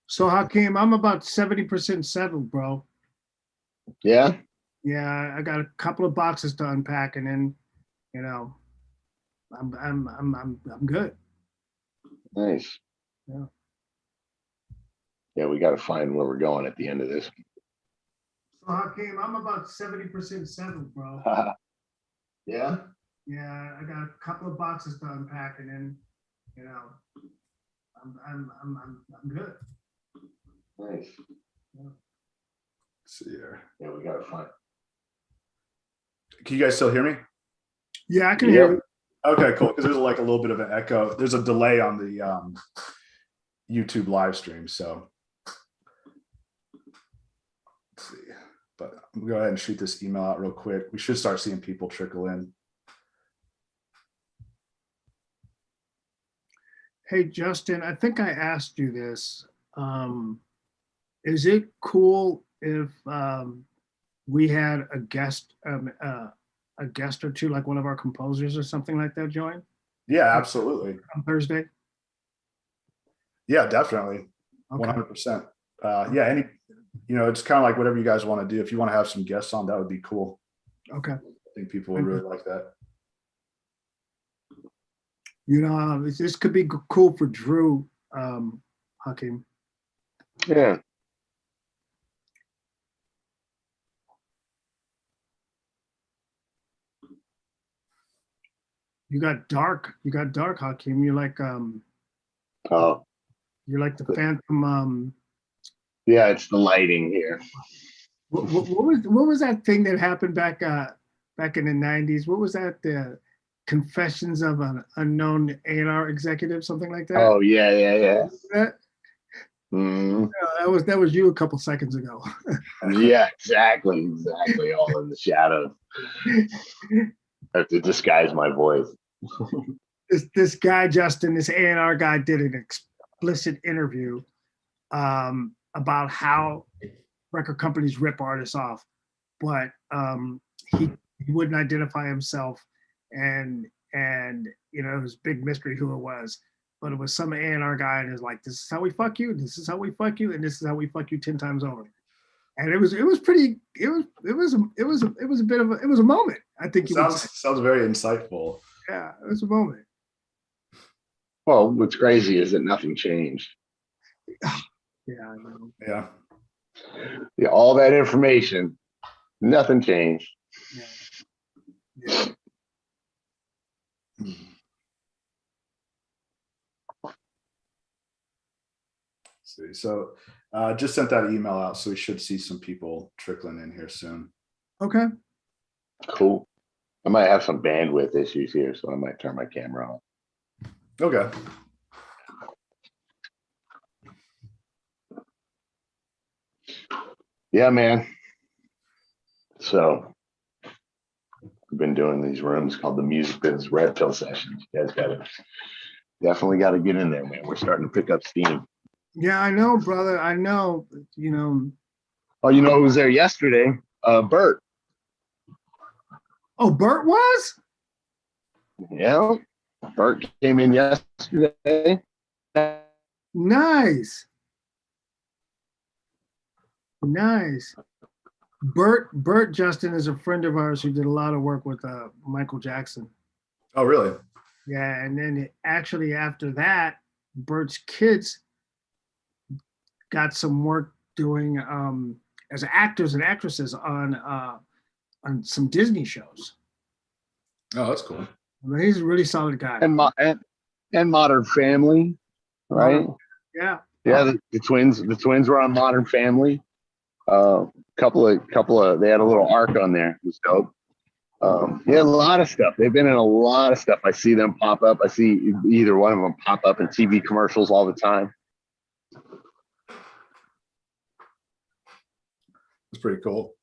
So Hakim, I'm about 70% settled, bro. Yeah, Yeah, I got a couple of boxes to unpack, and then you know, I'm good. nice. Yeah. Yeah, we got to find where we're going at the end of this. So Hakim, I'm about 70% settled, bro. Yeah, Yeah, I got a couple of boxes to unpack, and then you know, I'm good. nice. Yeah. Let's see here. Yeah, we got to find. Can you guys still hear me? Yeah, I can Yep. hear you. Okay, cool. Because there's like a little bit of an echo. There's a delay on the YouTube live stream. So let's see. But I'm gonna go ahead and shoot this email out real quick. We should start seeing people trickle in. Hey, Justin, I think I asked you this. Is it cool if we had a guest or two, like one of our composers or something like that, join Yeah, absolutely. on Thursday? Yeah, definitely. Okay. 100%. Yeah, it's kind of like whatever you guys want to do. If you want to have some guests on, that would be cool. Okay. I think people would really like that. This could be cool for Drew, Hakim. Yeah. You got dark, Hakim. You're like Oh, the Phantom. yeah. It's the lighting here. What was that thing that happened back in the 90s? What was that? The Confessions of an Unknown A&R Executive, something like that. Oh, yeah. That? Mm. That was you a couple seconds ago. Yeah, exactly. All in the shadows. I have to disguise my voice. This guy, Justin, this A&R guy, did an explicit interview about how record companies rip artists off, but he wouldn't identify himself, and it was a big mystery who it was, but it was some A&R guy, and is like, this is how we fuck you, this is how we fuck you, and this is how we fuck you 10 times over. And it was a moment. I think sounds very insightful. Yeah, it was a moment. Well, what's crazy is that nothing changed. Yeah, I know. Yeah, all that information, nothing changed. Yeah. See, so just sent that email out, so we should see some people trickling in here soon. Okay. Cool. I might have some bandwidth issues here, so I might turn my camera on. Okay. Yeah, man. So I've been doing these rooms called the Music Biz Red Pill Sessions. You guys definitely got to get in there, man. We're starting to pick up steam. Yeah, I know, brother. I know. Oh, you know who was there yesterday? Bert. Oh, Bert was? Yeah. Bert came in yesterday. Nice. Bert Justin is a friend of ours who did a lot of work with Michael Jackson. Oh, really? Yeah, and then actually after that, Bert's kids got some work doing as actors and actresses on some Disney shows. Oh, that's cool. I mean, he's a really solid guy. And Modern Family, right? Yeah. Yeah, the twins were on Modern Family. Couple of they had a little arc on there. It was dope. Yeah, a lot of stuff. They've been in a lot of stuff. I see them pop up. I see either one of them pop up in TV commercials all the time. It's pretty cool.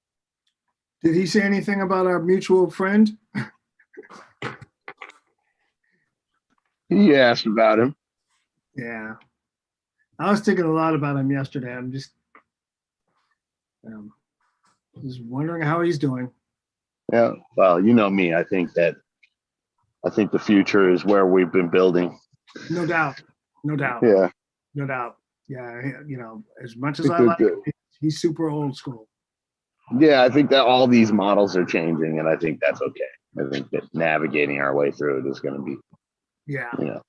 Did he say anything about our mutual friend? He asked about him. Yeah. I was thinking a lot about him yesterday. I'm just wondering how he's doing. Yeah, well, you know me. I think the future is where we've been building. No doubt. Yeah. No doubt. Yeah, you know, as much as think I like that him, he's super old school. yeah, I think that all these models are changing, and I think that's okay. I think that navigating our way through it is going to be, Yeah. you know,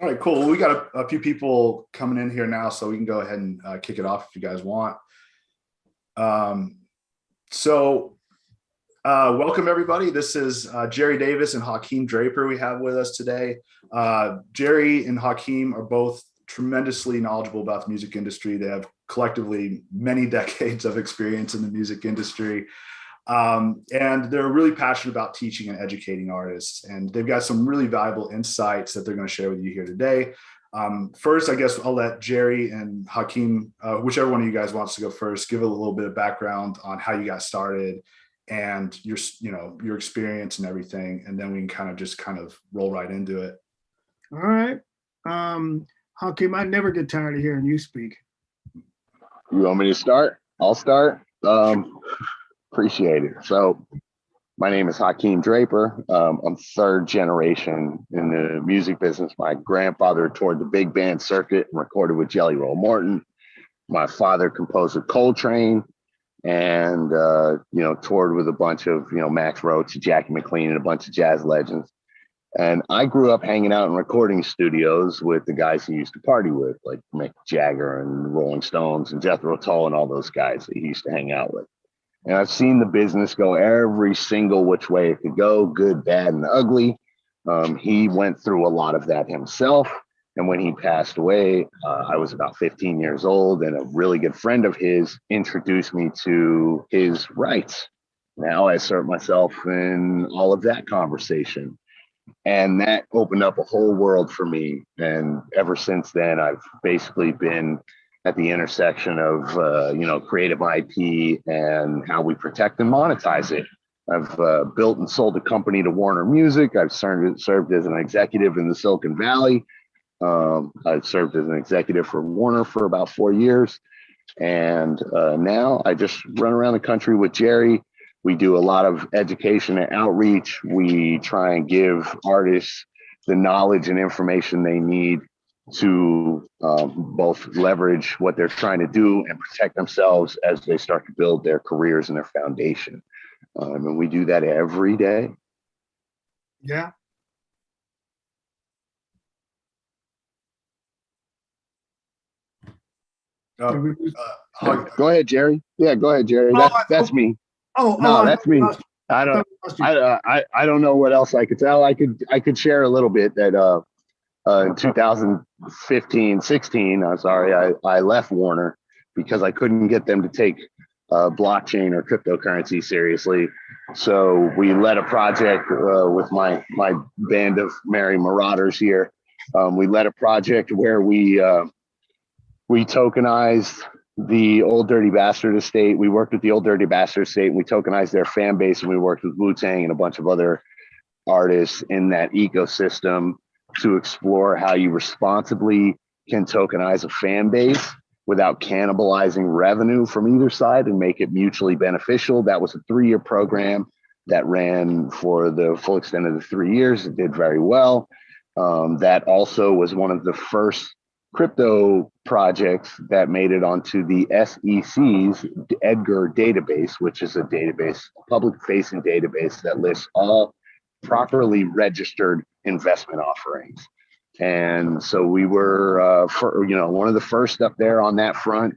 All right, cool. Well, we got a few people coming in here now, so we can go ahead and kick it off if you guys want. So welcome everybody. This is Jerry Davis and Hakim Draper we have with us today. Jerry and Hakim are both tremendously knowledgeable about the music industry. They have collectively many decades of experience in the music industry. And they're really passionate about teaching and educating artists. And they've got some really valuable insights that they're going to share with you here today. First, I guess I'll let Jerry and Hakim, whichever one of you guys wants to go first, give a little bit of background on how you got started and your experience and everything, and then we can kind of roll right into it. All right. Hakim, I never get tired of hearing you speak. you want me to start? I'll start. Appreciate it. So my name is Hakim Draper. I'm third generation in the music business. My grandfather toured the big band circuit and recorded with Jelly Roll Morton. My father composed with Coltrane and, toured with a bunch of, Max Roach, Jackie McLean, and a bunch of jazz legends. And I grew up hanging out in recording studios with the guys he used to party with, like Mick Jagger and Rolling Stones and Jethro Tull and all those guys that he used to hang out with. And I've seen the business go every single which way it could go, good, bad, and ugly. He went through a lot of that himself. And when he passed away, I was about 15 years old, and a really good friend of his introduced me to his rights. Now I assert myself in all of that conversation. And that opened up a whole world for me. And ever since then, I've basically been at the intersection of, creative IP and how we protect and monetize it. I've built and sold a company to Warner Music. I've served as an executive in the Silicon Valley. I've served as an executive for Warner for about 4 years. And now I just run around the country with Jerry. We do a lot of education and outreach. We try and give artists the knowledge and information they need to both leverage what they're trying to do and protect themselves as they start to build their careers and their foundation. And we do that every day. Yeah. Go ahead, Jerry. Yeah, go ahead, Jerry. That's me. That's me. I don't know what else I could tell. I could share a little bit that in 2015, 16, I left Warner because I couldn't get them to take blockchain or cryptocurrency seriously. So we led a project with my band of merry marauders here. We led a project where we tokenized the Old Dirty Bastard estate. We worked with the Old Dirty Bastard estate, and we tokenized their fan base, and we worked with Wu-Tang and a bunch of other artists in that ecosystem to explore how you responsibly can tokenize a fan base without cannibalizing revenue from either side and make it mutually beneficial. That was a 3-year program that ran for the full extent of the 3 years. It did very well. That also was one of the first crypto projects that made it onto the SEC's Edgar database, which is a database, public-facing database that lists all properly registered investment offerings. And so we were, one of the first up there on that front.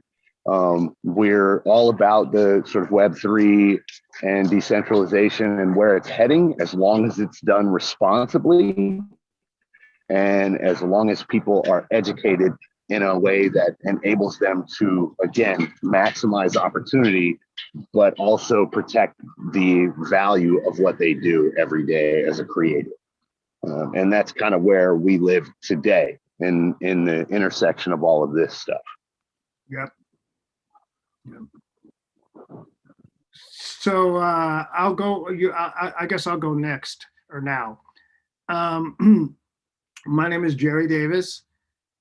We're all about the sort of Web3 and decentralization and where it's heading, as long as it's done responsibly. And as long as people are educated in a way that enables them to, again, maximize opportunity, but also protect the value of what they do every day as a creator. And that's kind of where we live today in the intersection of all of this stuff. Yep. So I'll go. I guess I'll go next or now. My name is Jerry Davis.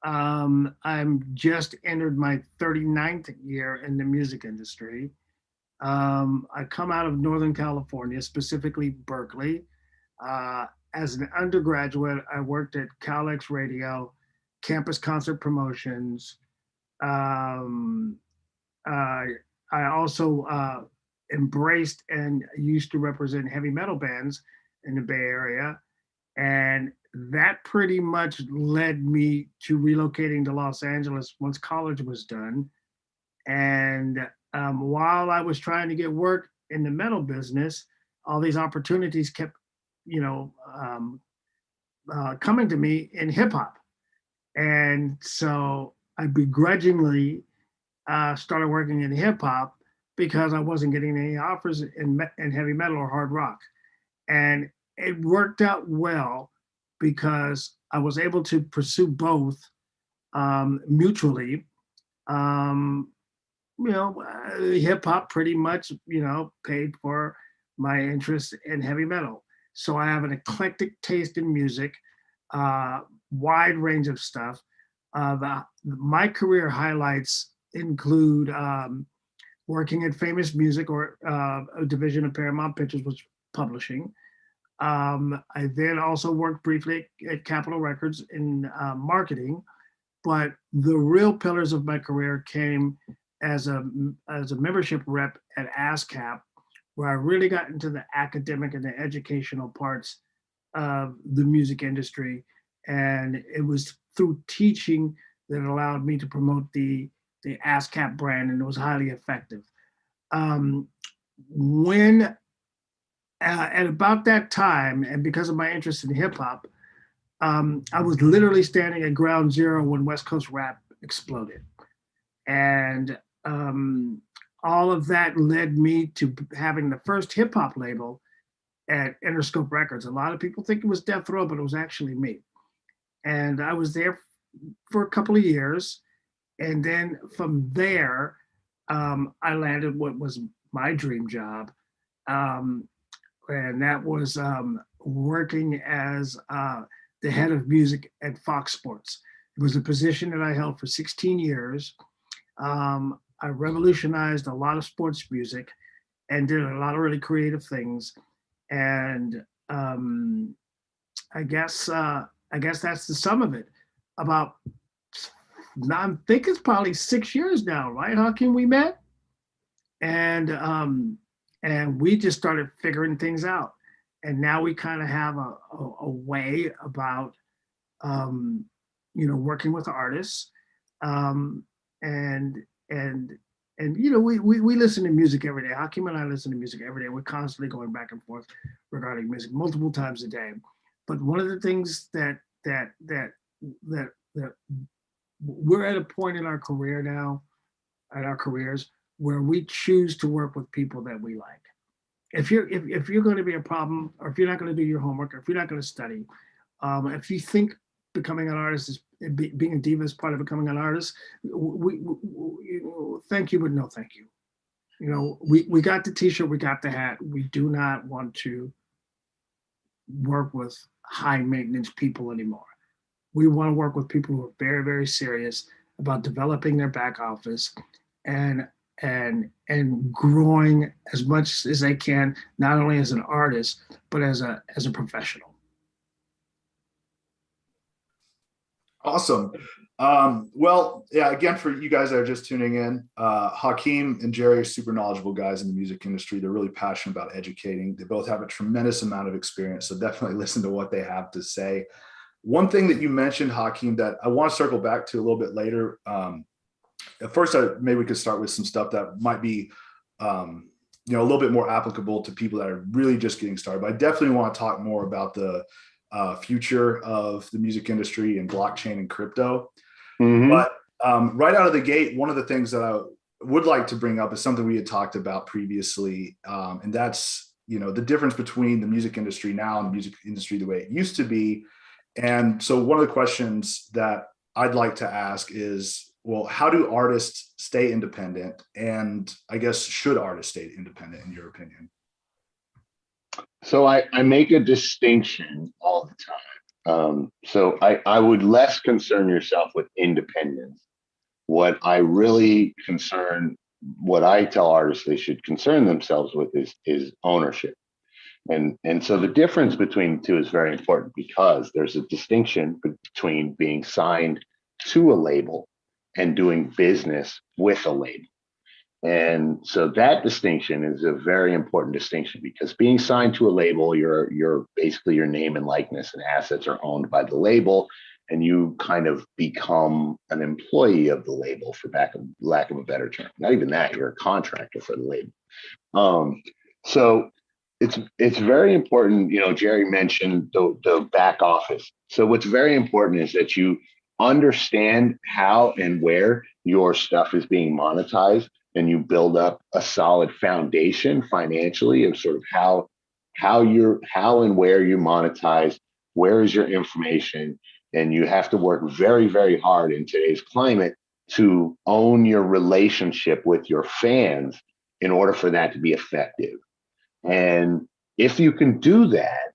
I'm just entered my 39th year in the music industry. I come out of Northern California, specifically Berkeley. As an undergraduate, I worked at Cal X Radio, campus concert promotions. Um, I also embraced and used to represent heavy metal bands in the Bay Area. And that pretty much led me to relocating to Los Angeles once college was done. And while I was trying to get work in the metal business, all these opportunities kept, you know, coming to me in hip hop. And so I begrudgingly started working in hip hop because I wasn't getting any offers in heavy metal or hard rock. And it worked out well because I was able to pursue both mutually. Um, Hip hop pretty much, paid for my interest in heavy metal. So I have an eclectic taste in music, wide range of stuff. My career highlights include working at Famous Music, or a division of Paramount Pictures, which publishing. I then also worked briefly at Capitol Records in marketing, but the real pillars of my career came as a membership rep at ASCAP, where I really got into the academic and the educational parts of the music industry. And it was through teaching that allowed me to promote the ASCAP brand, and it was highly effective. When At about that time, and because of my interest in hip hop, I was literally standing at ground zero when West Coast rap exploded. And all of that led me to having the first hip hop label at Interscope Records. A lot of people think it was Death Row, but it was actually me. And I was there for a couple of years. And then from there, I landed what was my dream job. And that was working as the head of music at Fox Sports. It was a position that I held for 16 years. I revolutionized a lot of sports music and did a lot of really creative things. And I guess that's the sum of it. About, I think it's probably 6 years now, right, Hakim? We met, and we just started figuring things out. And now we kind of have a way about working with artists, and we listen to music every day. Hakim and I listen to music every day. We're constantly going back and forth regarding music multiple times a day. But one of the things that we're at a point in our career now, at our careers, where we choose to work with people that we like. If you're going to be a problem, or if you're not going to do your homework, or if you're not going to study, if you think becoming an artist is being a diva is part of becoming an artist, we thank you, but no thank you. We got the t-shirt, we got the hat. We do not want to work with high maintenance people anymore. We want to work with people who are very, very serious about developing their back office and growing as much as they can, not only as an artist, but as a professional. Awesome. Well, yeah, again, for you guys that are just tuning in, Hakim and Jerry are super knowledgeable guys in the music industry. They're really passionate about educating. They both have a tremendous amount of experience, so definitely listen to what they have to say. One thing that you mentioned, Hakim, that I want to circle back to a little bit later. At first, maybe we could start with some stuff that might be, a little bit more applicable to people that are really just getting started. But I definitely want to talk more about the future of the music industry and blockchain and crypto. Mm-hmm. But right out of the gate, one of the things that I would like to bring up is something we had talked about previously, and that's the difference between the music industry now and the music industry the way it used to be. And so one of the questions that I'd like to ask is, well, how do artists stay independent? And I guess, should artists stay independent, in your opinion? So I make a distinction all the time. So I would less concern yourself with independence. What I tell artists they should concern themselves with is ownership. And so the difference between the two is very important, because there's a distinction between being signed to a label and doing business with a label. And so that distinction is a very important distinction, because being signed to a label, you're basically, your name and likeness and assets are owned by the label, and you kind of become an employee of the label, for lack of a better term. Not even that, you're a contractor for the label. So it's very important. You know, Jerry mentioned the back office. So what's very important is that you understand how and where your stuff is being monetized, and you build up a solid foundation financially of sort of how and where you monetize, where is your information. And you have to work very, very hard in today's climate to own your relationship with your fans in order for that to be effective. And if you can do that,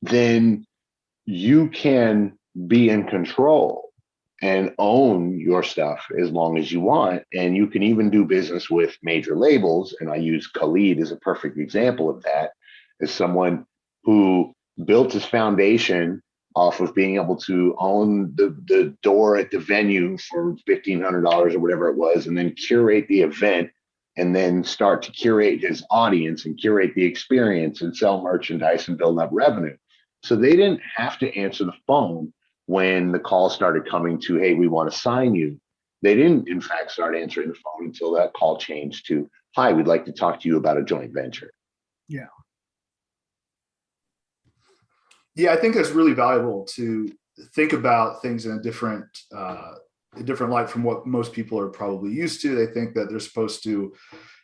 then you can be in control and own your stuff as long as you want. And you can even do business with major labels. And I use Khalid as a perfect example of that, as someone who built his foundation off of being able to own the door at the venue for $1,500 or whatever it was, and then curate the event, and then start to curate his audience and curate the experience and sell merchandise and build up revenue. So they didn't have to answer the phone when the call started coming to, hey, we want to sign you. They didn't, in fact, start answering the phone until that call changed to, hi, we'd like to talk to you about a joint venture. Yeah. Yeah, I think it's really valuable to think about things in a different light from what most people are probably used to. They think that they're supposed to,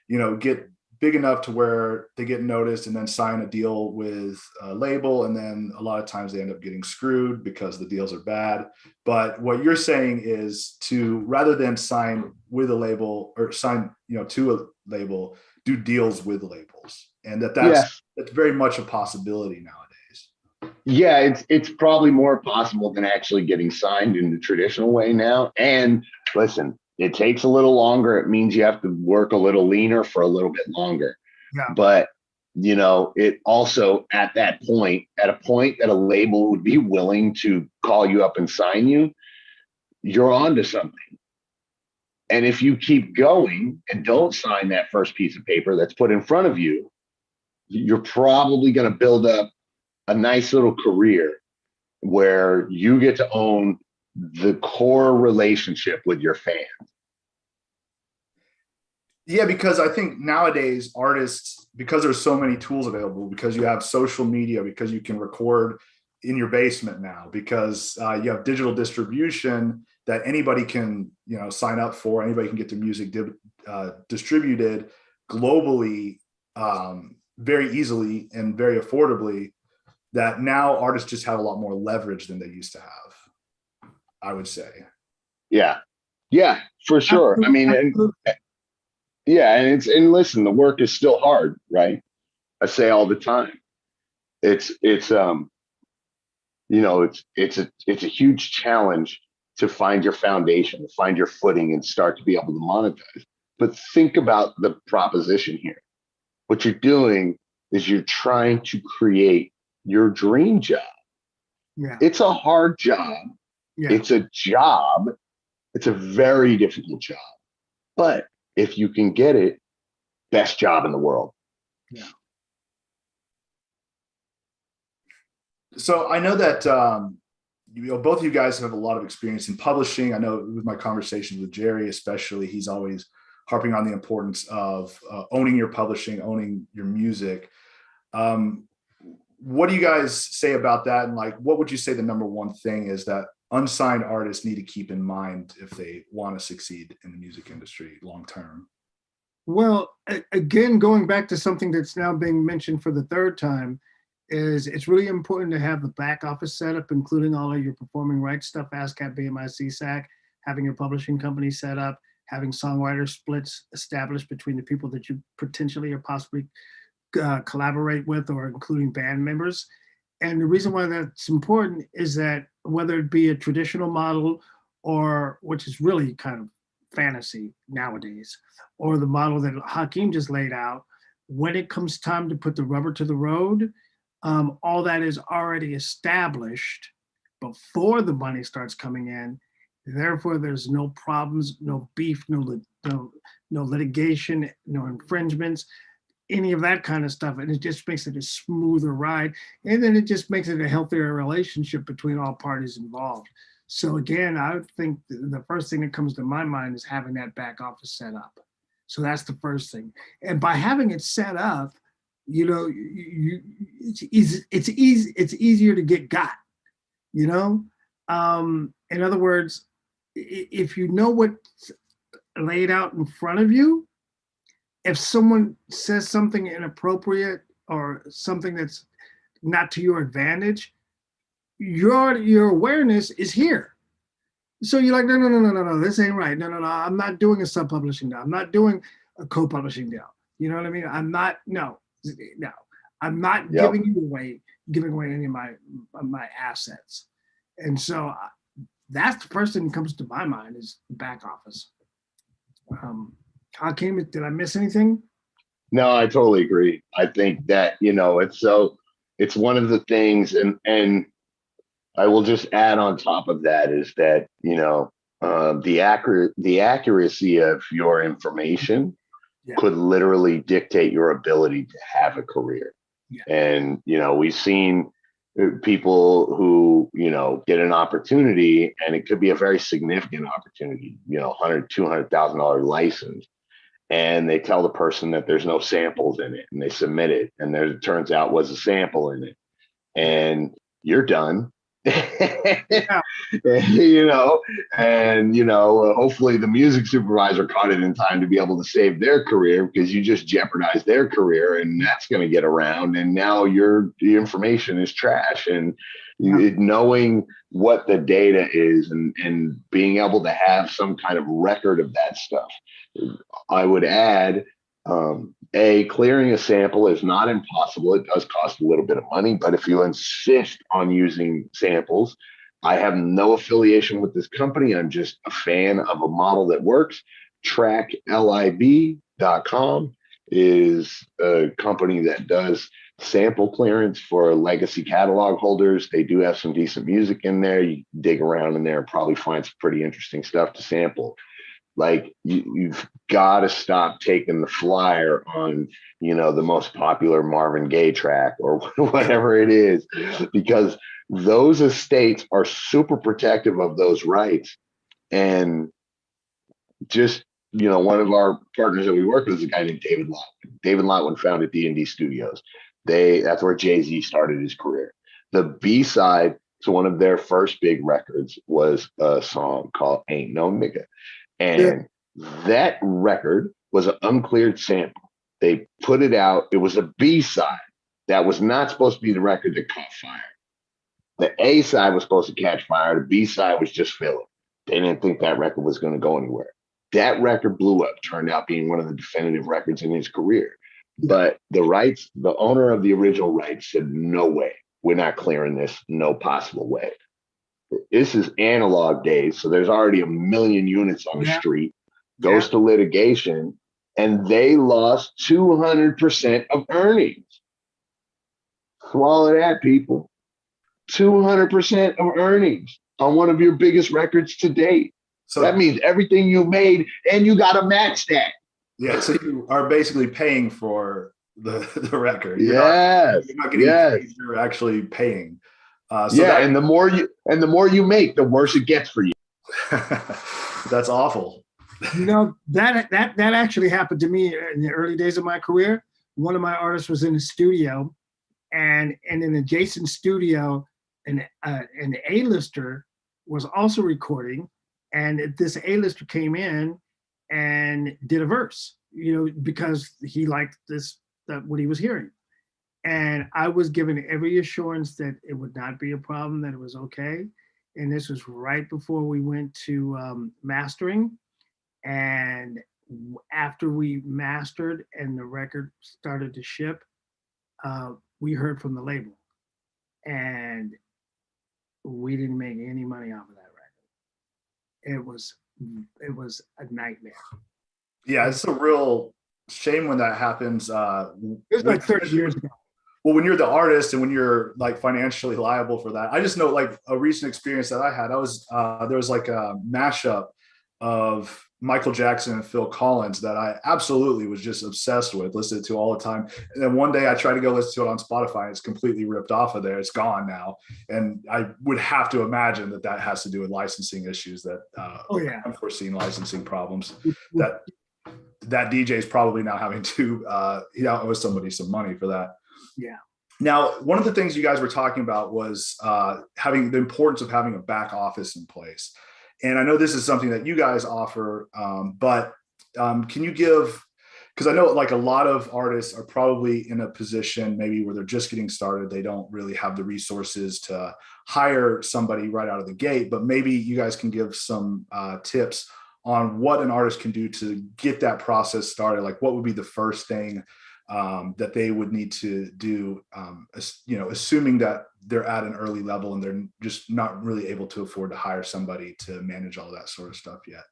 you know, get big enough to where they get noticed and then sign a deal with a label. And then a lot of times they end up getting screwed because the deals are bad. But what you're saying is to, rather than sign with a label or sign, you know, to a label, do deals with labels. And that's very much a possibility nowadays. Yeah, it's probably more possible than actually getting signed in the traditional way now. And listen, it takes a little longer. It means you have to work a little leaner for a little bit longer. Yeah. But, you know, it also at a point that a label would be willing to call you up and sign you, you're onto something. And if you keep going and don't sign that first piece of paper that's put in front of you, you're probably going to build up a nice little career where you get to own the core relationship with your fans. Yeah, because I think nowadays artists, because there's so many tools available, because you have social media, because you can record in your basement now, because you have digital distribution that anybody can, you know, sign up for, anybody can get their music distributed globally very easily and very affordably, that now artists just have a lot more leverage than they used to have, I would say. Yeah, for sure. I mean, and listen, the work is still hard, right? I say all the time, it's a huge challenge to find your foundation, to find your footing and start to be able to monetize. But think about the proposition here. What you're doing is you're trying to create your dream job. Yeah. It's a hard job. Yeah. It's a job. It's a very difficult job. But if you can get it, best job in the world. Yeah. So I know that both of you guys have a lot of experience in publishing. I know with my conversations with Jerry, especially, he's always harping on the importance of owning your publishing, owning your music. What do you guys say about that? And like, what would you say the number one thing is that unsigned artists need to keep in mind if they want to succeed in the music industry long term? Well, again, going back to something that's now being mentioned for the third time, is it's really important to have the back office set up, including all of your performing rights stuff, ASCAP, BMI, CSAC, having your publishing company set up, having songwriter splits established between the people that you potentially or possibly collaborate with, or including band members. And the reason why that's important is that whether it be a traditional model, or which is really kind of fantasy nowadays, or the model that Hakim just laid out, when it comes time to put the rubber to the road, all that is already established before the money starts coming in. Therefore, there's no problems, no beef, no litigation, no infringements, any of that kind of stuff. And it just makes it a smoother ride. And then it just makes it a healthier relationship between all parties involved. So again, I would think the first thing that comes to my mind is having that back office set up. So that's the first thing. And by having it set up, you know, it's easier to get got, you know? In other words, if you know what's laid out in front of you, if someone says something inappropriate or something that's not to your advantage, your awareness is here. So you're like, no, this ain't right. No, I'm not doing a sub-publishing deal. I'm not doing a co-publishing deal. You know what I mean? I'm not, no, I'm not giving away any of my assets. And so that's the first thing that comes to my mind is the back office. Hakim, did I miss anything? No, I totally agree. I think that, you know, it's one of the things, and I will just add on top of that is that, you know, the accuracy of your information could literally dictate your ability to have a career. Yeah. And, you know, we've seen people who, you know, get an opportunity, and it could be a very significant opportunity, you know, $100,000, $200,000 license. And they tell the person that there's no samples in it, and they submit it, and there, it turns out was a sample in it, and you're done. Yeah. You know, and, you know, hopefully the music supervisor caught it in time to be able to save their career, because you just jeopardized their career, and that's going to get around. And now the information is trash. And knowing what the data is and being able to have some kind of record of that stuff. I would add, clearing a sample is not impossible. It does cost a little bit of money, but if you insist on using samples, I have no affiliation with this company. I'm just a fan of a model that works. TrackLIB.com is a company that does sample clearance for legacy catalog holders. They do have some decent music in there. You dig around in there and probably find some pretty interesting stuff to sample. Like, you've got to stop taking the flyer on, you know, the most popular Marvin Gaye track or whatever it is, because those estates are super protective of those rights. And just, you know, one of our partners that we work with is a guy named David Lotwin. David Lotwin founded D&D Studios. That's where Jay-Z started his career. The B-side to one of their first big records was a song called Ain't No Nigga. And that record was an uncleared sample. They put it out. It was a B-side. That was not supposed to be the record that caught fire. The A-side was supposed to catch fire. The B-side was just filler. They didn't think that record was going to go anywhere. That record blew up, turned out being one of the definitive records in his career. But the owner of the original rights said, no way. We're not clearing this. No possible way. This is analog days, so there's already 1 million units on the street. Goes to litigation, and they lost 200% of earnings. Swallow that, people. 200% of earnings on one of your biggest records to date. So that means everything you made, and you got to match that. Yeah, so you are basically paying for the record. You're not getting paid, you're actually paying. And the more you make, the worse it gets for you. That's awful. You know, that actually happened to me in the early days of my career. One of my artists was in a studio, and in an adjacent studio, an A-lister was also recording, and this A-lister came in and did a verse, you know, because he liked what he was hearing. And I was given every assurance that it would not be a problem, that it was okay. And this was right before we went to mastering. And after we mastered and the record started to ship, we heard from the label. And we didn't make any money off of that record. It was a nightmare. Yeah, it's a real shame when that happens. It was like 30 years ago. Well, when you're the artist and when you're like financially liable for that, I just know like a recent experience that I had. There was like a mashup of Michael Jackson and Phil Collins that I absolutely was just obsessed with, listened to all the time. And then one day I tried to go listen to it on Spotify, and it's completely ripped off of there. It's gone now. And I would have to imagine that that has to do with licensing issues, that unforeseen licensing problems that DJ is probably now having to owe somebody some money for that. Yeah. Now, one of the things you guys were talking about was having the importance of having a back office in place. And I know this is something that you guys offer, but can you give, because I know like a lot of artists are probably in a position maybe where they're just getting started. They don't really have the resources to hire somebody right out of the gate, but maybe you guys can give some tips on what an artist can do to get that process started. Like what would be the first thing that they would need to do, assuming that they're at an early level and they're just not really able to afford to hire somebody to manage all that sort of stuff yet?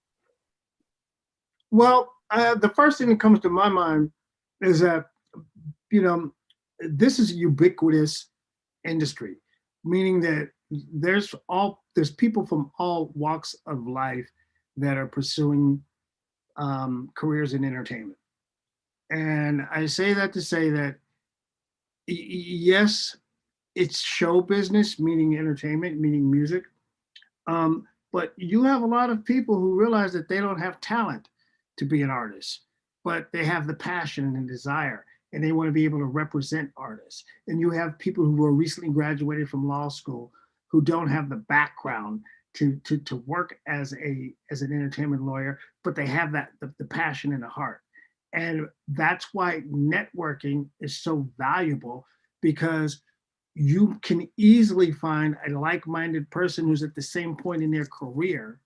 Well, the first thing that comes to my mind is that, this is a ubiquitous industry, meaning that there's people from all walks of life that are pursuing careers in entertainment. And I say that to say that, yes, it's show business, meaning entertainment, meaning music. But you have a lot of people who realize that they don't have talent to be an artist, but they have the passion and desire, and they want to be able to represent artists. And you have people who are recently graduated from law school who don't have the background to work as an entertainment lawyer, but they have the passion and the heart. And that's why networking is so valuable, because you can easily find a like-minded person who's at the same point in their career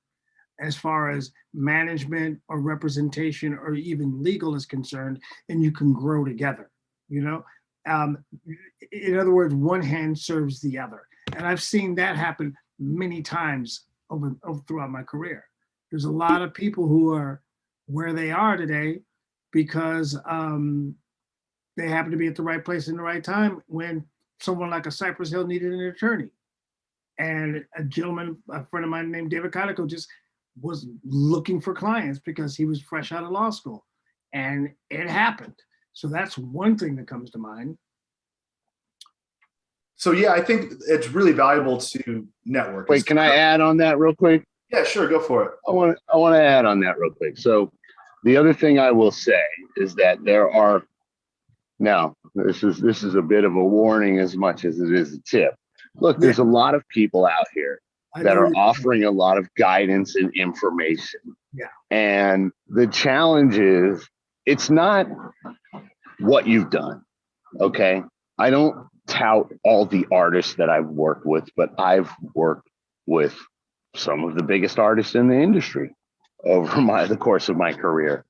as far as management or representation or even legal is concerned, and you can grow together, in other words, one hand serves the other. And I've seen that happen many times over throughout my career. There's a lot of people who are where they are today because they happen to be at the right place in the right time when someone like a Cypress Hill needed an attorney. And a friend of mine named David Cotico, just was looking for clients because he was fresh out of law school, and it happened. So that's one thing that comes to mind. So yeah, I think it's really valuable to network. Wait, can I add on that real quick? Yeah, sure, go for it. I want to add on that real quick. So the other thing I will say is that there are, now this is a bit of a warning as much as it is a tip. Look, there's a lot of people out here that are offering a lot of guidance and information. Yeah. And the challenge is, it's not what you've done. Okay. I don't tout all the artists that I've worked with, but I've worked with some of the biggest artists in the industry over the course of my career.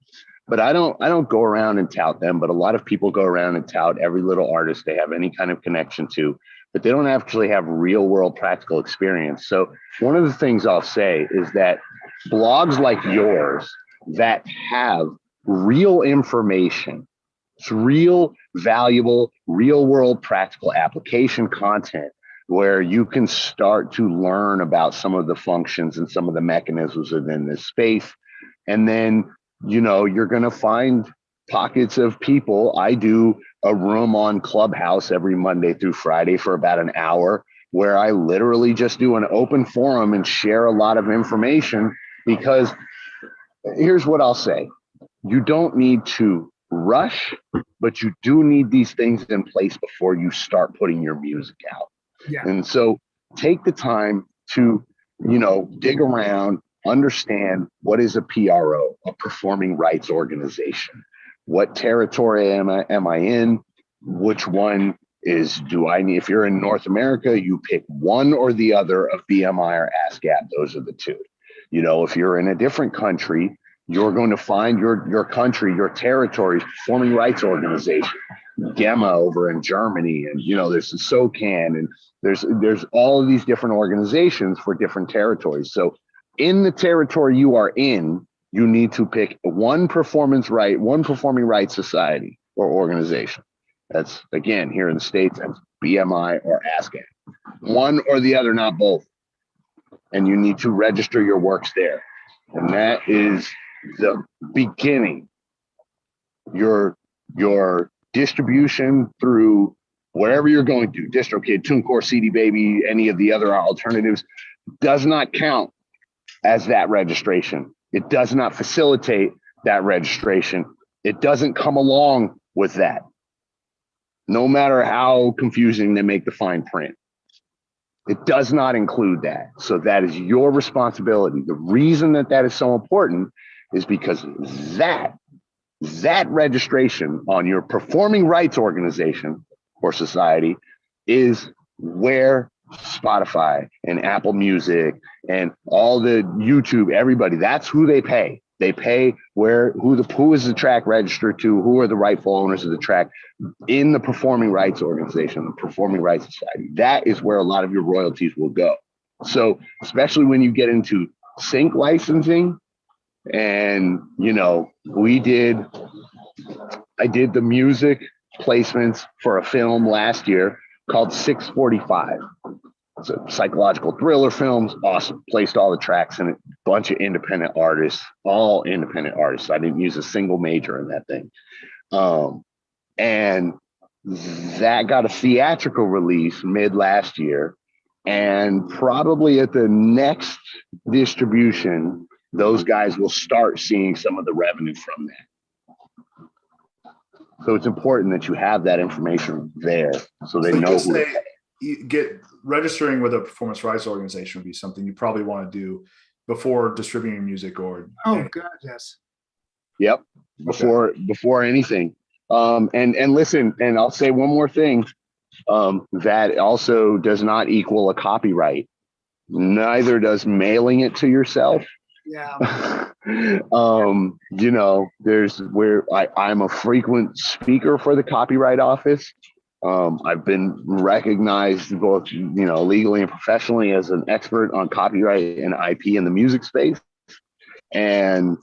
But I don't go around and tout them, but a lot of people go around and tout every little artist they have any kind of connection to, but they don't actually have real world practical experience. So one of the things I'll say is that blogs like yours that have real information, it's real valuable, real world practical application content where you can start to learn about some of the functions and some of the mechanisms within this space. And then, you're going to find pockets of people. I do a room on Clubhouse every Monday through Friday for about an hour where I literally just do an open forum and share a lot of information, because here's what I'll say. You don't need to rush, but you do need these things in place before you start putting your music out. Yeah. And so take the time to, dig around, understand what is a PRO, a performing rights organization. What territory am I in? Which one is if you're in North America, you pick one or the other of BMI or ASCAP. Those are the two. If you're in a different country, you're going to find your country, your territory's performing rights organization. GEMA over in Germany, and there's the SOCAN, and there's all of these different organizations for different territories. So in the territory you are in, you need to pick one performing rights society or organization. That's, again, here in the States, that's BMI or ASCAP. One or the other, not both. And you need to register your works there. And that is the beginning. Your distribution through wherever you're going to, DistroKid, TuneCore, CD Baby, any of the other alternatives, does not count as that registration. It does not facilitate that registration. It doesn't come along with that, no matter how confusing they make the fine print. It does not include that. So that is your responsibility. The reason that that is so important is because that registration on your performing rights organization or society is where Spotify and Apple Music and all the YouTube, everybody, that's who they pay. They pay who is the track registered to, who are the rightful owners of the track in the performing rights organization, the performing rights society. That is where a lot of your royalties will go. So especially when you get into sync licensing, and I did the music placements for a film last year called 645. It's a psychological thriller film. Awesome. Placed all the tracks in it. Bunch of independent artists, all independent artists. I didn't use a single major in that thing. And that got a theatrical release mid last year. And probably at the next distribution, those guys will start seeing some of the revenue from that. So it's important that you have that information there so they know who you get registering with a performance rights organization would be something you probably want to do before distributing music or God, yes. Yep. Before anything. And listen, and I'll say one more thing. That also does not equal a copyright. Neither does mailing it to yourself. Yeah. There's where I'm a frequent speaker for the Copyright Office. I've been recognized both, legally and professionally as an expert on copyright and IP in the music space. And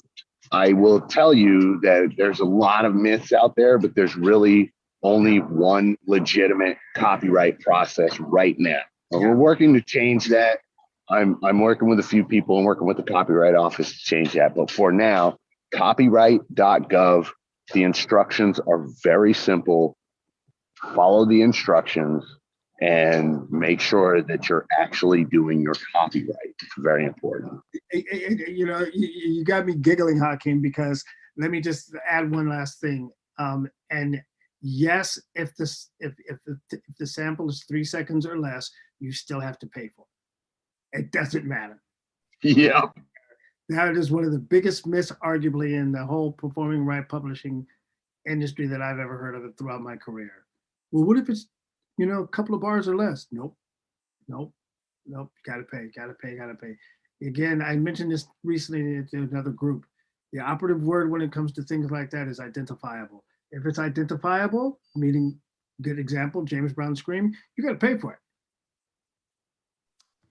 I will tell you that there's a lot of myths out there, but there's really only one legitimate copyright process right now. And we're working to change that. I'm working with a few people and working with the Copyright Office to change that. But for now, copyright.gov, the instructions are very simple. Follow the instructions and make sure that you're actually doing your copyright. It's very important. You got me giggling, Hakim, because let me just add one last thing. And yes, if the sample is 3 seconds or less, you still have to pay for it. It doesn't matter. Yeah. That is one of the biggest myths, arguably, in the whole performing right publishing industry that I've ever heard of it throughout my career. Well, what if it's, a couple of bars or less? Nope. Gotta pay. Again, I mentioned this recently to another group. The operative word when it comes to things like that is identifiable. If it's identifiable, meaning, good example, James Brown Scream, you got to pay for it.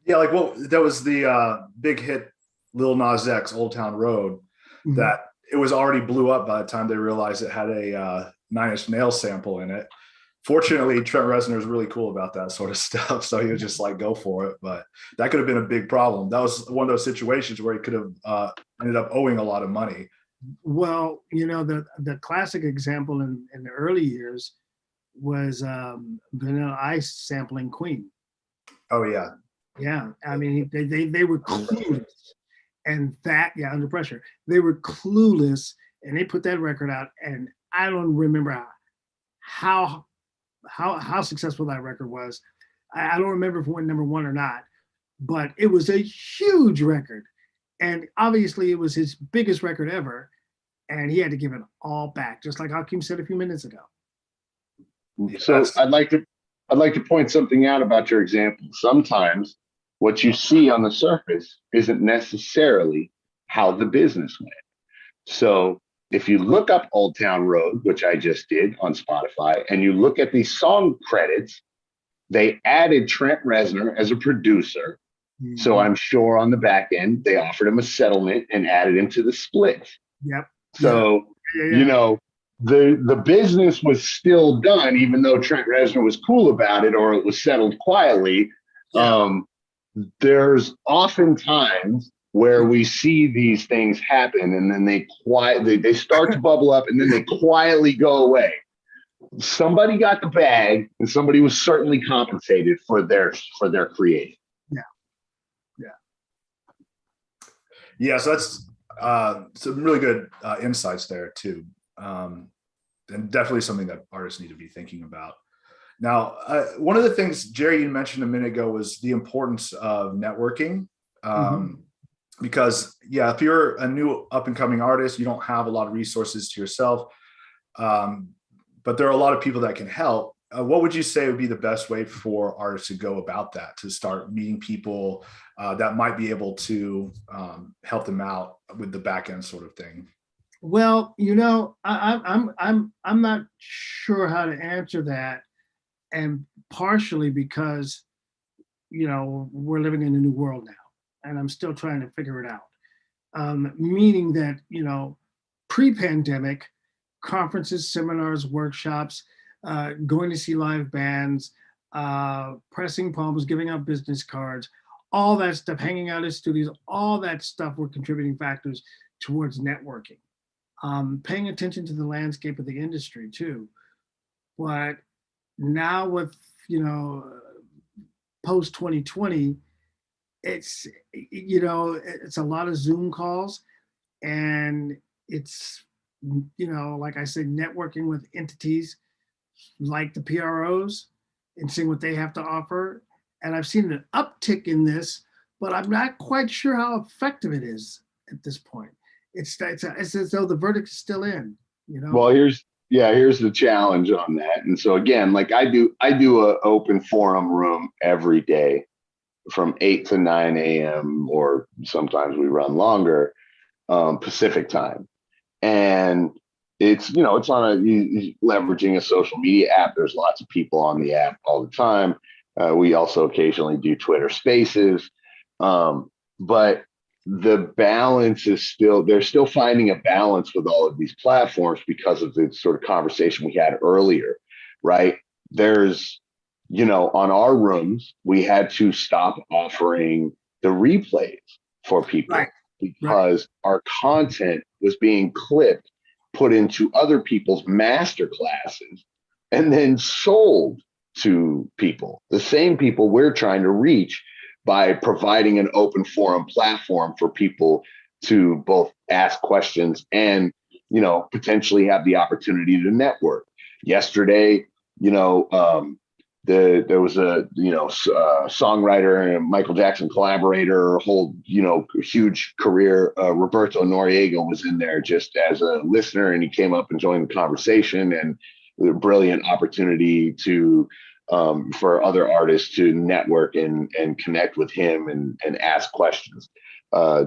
Yeah, that was the big hit Lil Nas X, Old Town Road, that it was already blew up by the time they realized it had a Nine Inch Nails sample in it. Fortunately, Trent Reznor is really cool about that sort of stuff, so he was just like, go for it. But that could have been a big problem. That was one of those situations where he could have ended up owing a lot of money. Well, the classic example in the early years was Vanilla Ice sampling Queen. Oh yeah. Yeah, I mean, they were clueless, and Under Pressure, they were clueless, and they put that record out, and I don't remember how successful that record was. I don't remember if it went #1 or not, but it was a huge record, and obviously it was his biggest record ever, and he had to give it all back, just like Hakim said a few minutes ago. So I'd like to point something out about your example. Sometimes what you see on the surface isn't necessarily how the business went. So if you look up Old Town Road, which I just did on Spotify, and you look at the song credits, they added Trent Reznor as a producer. Mm-hmm. So I'm sure on the back end, they offered him a settlement and added him to the split. Yep. So, the business was still done, even though Trent Reznor was cool about it, or it was settled quietly. Yeah. There's often times where we see these things happen, and then they start to bubble up, and then they quietly go away. Somebody got the bag, and somebody was certainly compensated for their creation. Yeah, so that's some really good insights there too, and definitely something that artists need to be thinking about. Now, one of the things, Jerry, you mentioned a minute ago was the importance of networking. Because, yeah, if you're a new up-and-coming artist, you don't have a lot of resources to yourself, but there are a lot of people that can help. What would you say would be the best way for artists to go about that, to start meeting people that might be able to help them out with the back end sort of thing? Well, I'm not sure how to answer that, and partially because we're living in a new world now, and I'm still trying to figure it out. Meaning that pre-pandemic, conferences, seminars, workshops, going to see live bands, pressing palms, giving out business cards, all that stuff, hanging out in studios, all that stuff were contributing factors towards networking. Paying attention to the landscape of the industry too. But now with, post 2020, it's a lot of Zoom calls, and it's, like I said, networking with entities like the PROs and seeing what they have to offer. And I've seen an uptick in this, but I'm not quite sure how effective it is at this point. It's as though the verdict is still in. Well, here's the challenge on that. And so again, like I do a open forum room every day from 8 to 9 a.m. or sometimes we run longer, Pacific time. And it's on leveraging a social media app. There's lots of people on the app all the time. We also occasionally do Twitter Spaces, but the balance is they're still finding a balance with all of these platforms because of the sort of conversation we had earlier, right? There's, on our rooms, we had to stop offering the replays for people, right, because our content was being clipped, put into other people's master classes, and then sold to people, the same people we're trying to reach by providing an open forum platform for people to both ask questions and, potentially have the opportunity to network. Yesterday, there was a, songwriter and Michael Jackson collaborator, whole, huge career. Roberto Noriega was in there just as a listener, and he came up and joined the conversation, and a brilliant opportunity to for other artists to network and connect with him and ask questions.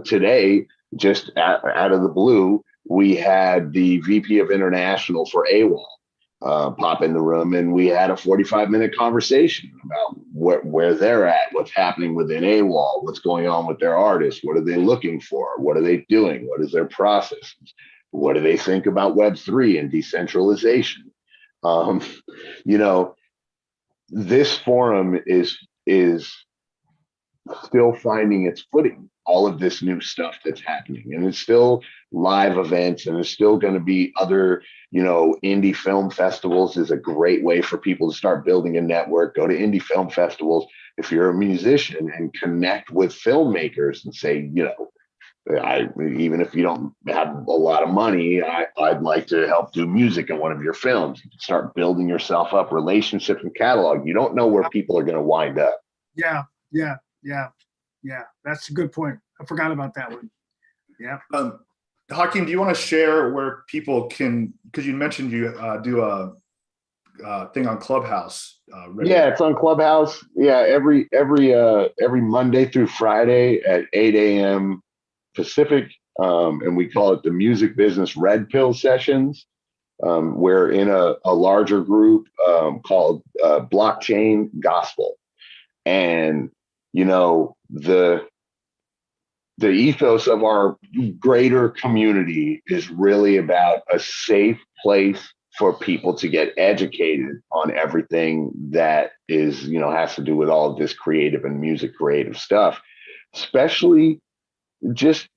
Today, just out of the blue, we had the VP of International for AWOL pop in the room, and we had a 45-minute conversation about where they're at, what's happening within AWOL, what's going on with their artists, what are they looking for, what are they doing, what is their process, what do they think about Web3 and decentralization. This forum is still finding its footing, all of this new stuff that's happening, and it's still live events, and there's still going to be other, indie film festivals is a great way for people to start building a network. Go to indie film festivals if you're a musician and connect with filmmakers and say, even if you don't have a lot of money, I'd like to help do music in one of your films. You can start building yourself up relationships and catalog. You don't know where people are going to wind up. Yeah. That's a good point. I forgot about that one. Yeah. Hakim, do you want to share where people can, because you mentioned you do a thing on Clubhouse. Yeah, it's on Clubhouse. Yeah, every Monday through Friday at 8 a.m. Pacific, and we call it the Music Business Red Pill Sessions. We're in a larger group called Blockchain Gospel, and the ethos of our greater community is really about a safe place for people to get educated on everything that is, has to do with all of this creative and music creative stuff, especially just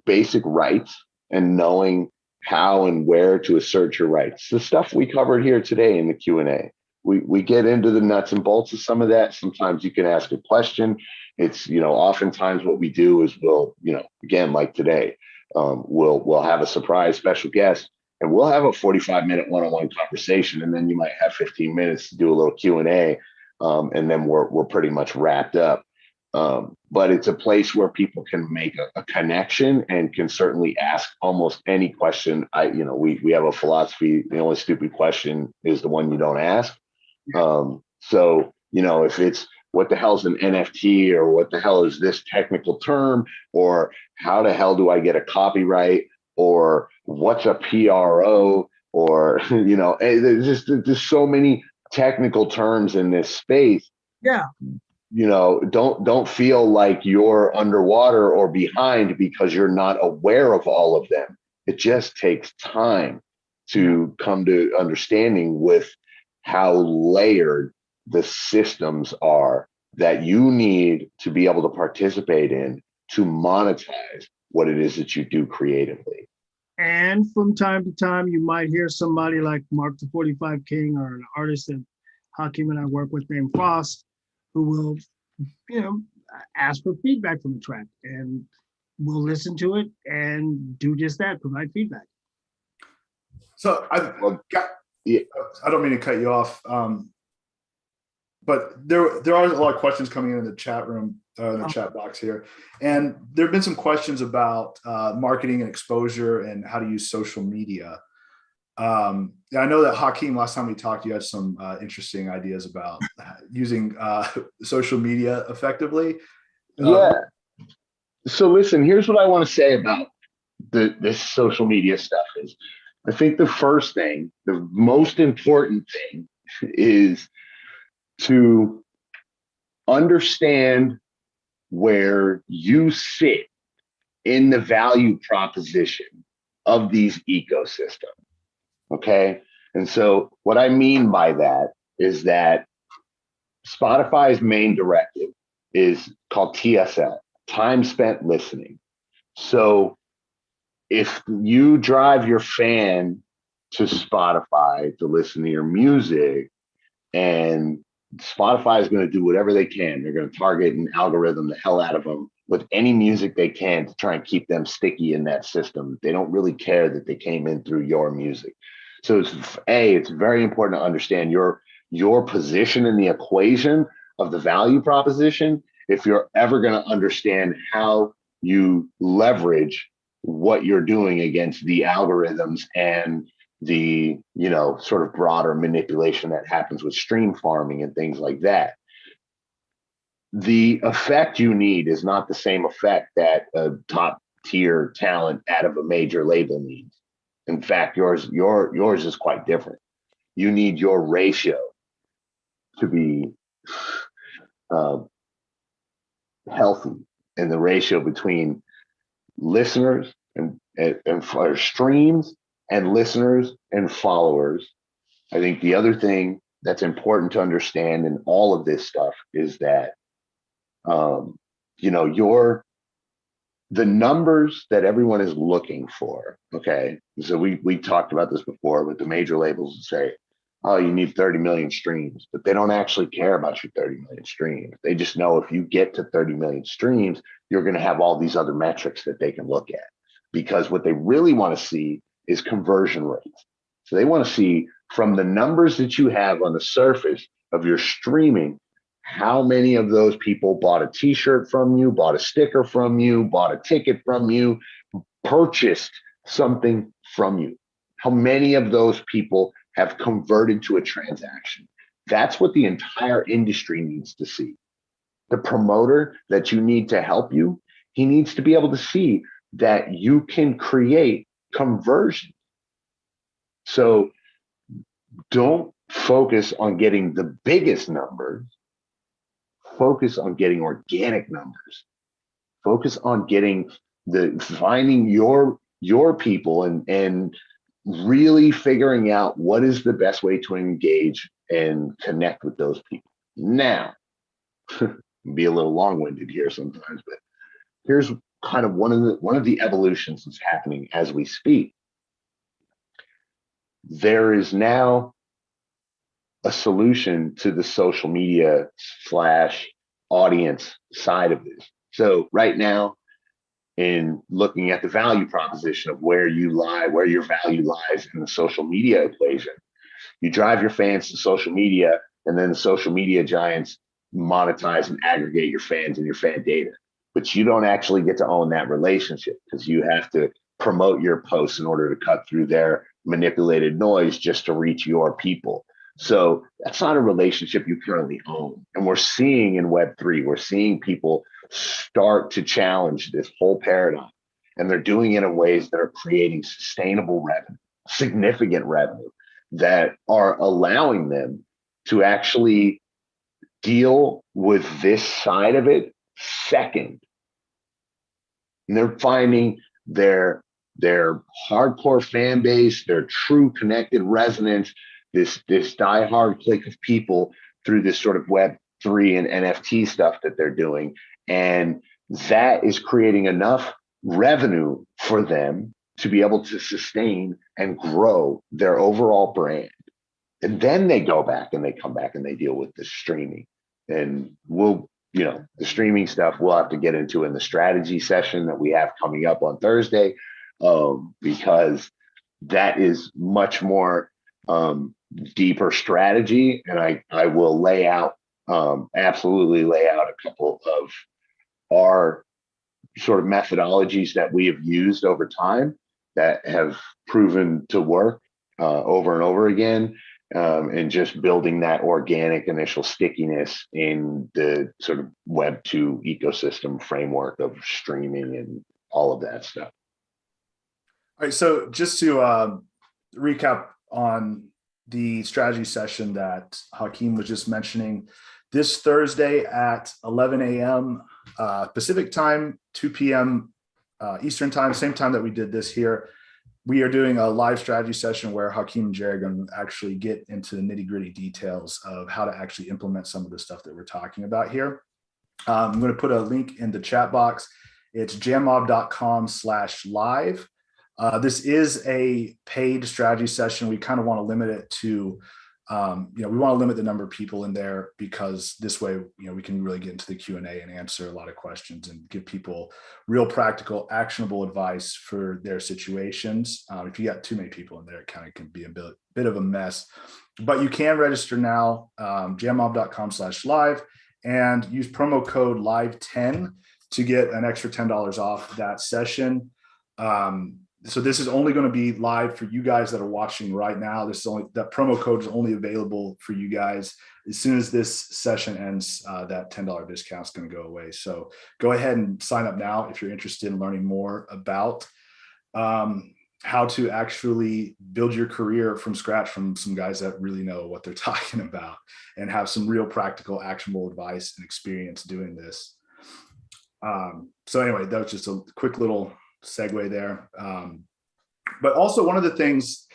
basic rights and knowing how and where to assert your rights. The stuff we covered here today in the Q&A. We get into the nuts and bolts of some of that. Sometimes you can ask a question. It's, oftentimes what we do is we'll, again, like today, we'll have a surprise special guest and we'll have a 45-minute one-on-one conversation. And then you might have 15 minutes to do a little Q&A. And then we're pretty much wrapped up. But it's a place where people can make a connection and can certainly ask almost any question. We have a philosophy, the only stupid question is the one you don't ask. So, if it's what the hell's an NFT or what the hell is this technical term, or how the hell do I get a copyright, or what's a PRO, or, there's so many technical terms in this space. Yeah. Don't feel like you're underwater or behind because you're not aware of all of them. It just takes time to come to understanding with how layered the systems are that you need to be able to participate in to monetize what it is that you do creatively. And from time to time, you might hear somebody like Mark the 45 King or an artist that Hakim and I work with named Frost, who will, ask for feedback from the track, and we'll listen to it and do just that, provide feedback. So I don't mean to cut you off, but there are a lot of questions coming in the chat room, in the chat box here, and there have been some questions about marketing and exposure and how to use social media. I know that Hakim, last time we talked, you had some interesting ideas about using social media effectively. Yeah. So listen, here's what I want to say about this social media stuff is, I think the first thing, the most important thing is to understand where you sit in the value proposition of these ecosystems. Okay. And so what I mean by that is that Spotify's main directive is called TSL, time spent listening. So if you drive your fan to Spotify to listen to your music, and Spotify is going to do whatever they can, they're going to target and algorithm the hell out of them with any music they can to try and keep them sticky in that system. They don't really care that they came in through your music. So it's very important to understand your position in the equation of the value proposition if you're ever going to understand how you leverage what you're doing against the algorithms and the sort of broader manipulation that happens with stream farming and things like that. The effect you need is not the same effect that a top tier talent out of a major label needs. In fact, yours is quite different. You need your ratio to be healthy, and the ratio between listeners and streams and listeners and followers. I think the other thing that's important to understand in all of this stuff is that the numbers that everyone is looking for. Okay. So we talked about this before, but the major labels say, oh, you need 30 million streams, but they don't actually care about your 30 million streams. They just know if you get to 30 million streams, you're going to have all these other metrics that they can look at, because what they really want to see is conversion rates. So they want to see from the numbers that you have on the surface of your streaming, how many of those people bought a t-shirt from you, bought a sticker from you, bought a ticket from you, purchased something from you. How many of those people have converted to a transaction? That's what the entire industry needs to see. The promoter that you need to help you, he needs to be able to see that you can create conversion. So don't focus on getting the biggest numbers. Focus on getting organic numbers. Focus on getting finding your people and really figuring out what is the best way to engage and connect with those people. Now, be a little long-winded here sometimes, but here's kind of one of the evolutions that's happening as we speak. There is now a solution to the social media / audience side of this. So right now, in looking at the value proposition of where you lie, where your value lies in the social media equation, you drive your fans to social media, and then the social media giants monetize and aggregate your fans and your fan data. But you don't actually get to own that relationship because you have to promote your posts in order to cut through their manipulated noise just to reach your people. So that's not a relationship you currently own. And we're seeing in Web3, we're seeing people start to challenge this whole paradigm. And they're doing it in ways that are creating sustainable revenue, significant revenue, that are allowing them to actually deal with this side of it second. And they're finding their hardcore fan base, their true connected resonance, this diehard clique of people through this sort of Web3 and NFT stuff that they're doing. And that is creating enough revenue for them to be able to sustain and grow their overall brand. And then they go back and they come back and they deal with the streaming. And the streaming stuff we'll have to get into in the strategy session that we have coming up on Thursday, because that is much more deeper strategy. And I will absolutely lay out a couple of our sort of methodologies that we have used over time that have proven to work over and over again, and just building that organic initial stickiness in the sort of Web2 ecosystem framework of streaming and all of that stuff. All right, so just to recap on the strategy session that Hakim was just mentioning, this Thursday at 11 a.m. Pacific time, 2 p.m. Eastern time, same time that we did this here, we are doing a live strategy session where Hakim and Jerry are going to actually get into the nitty-gritty details of how to actually implement some of the stuff that we're talking about here. I'm going to put a link in the chat box. It's jammob.com/live. This is a paid strategy session. We kind of want to limit it to, we want to limit the number of people in there because this way, we can really get into the Q&A and answer a lot of questions and give people real practical, actionable advice for their situations. If you got too many people in there, it kind of can be a bit of a mess. But you can register now, jammob.com/live, and use promo code LIVE10 to get an extra $10 off that session. So this is only going to be live for you guys that are watching right now. That promo code is only available for you guys. As soon as this session ends, that $10 discount is going to go away. So go ahead and sign up now if you're interested in learning more about how to actually build your career from scratch from some guys that really know what they're talking about and have some real practical, actionable advice and experience doing this. So anyway, that was just a quick little segue there. But also one of the things,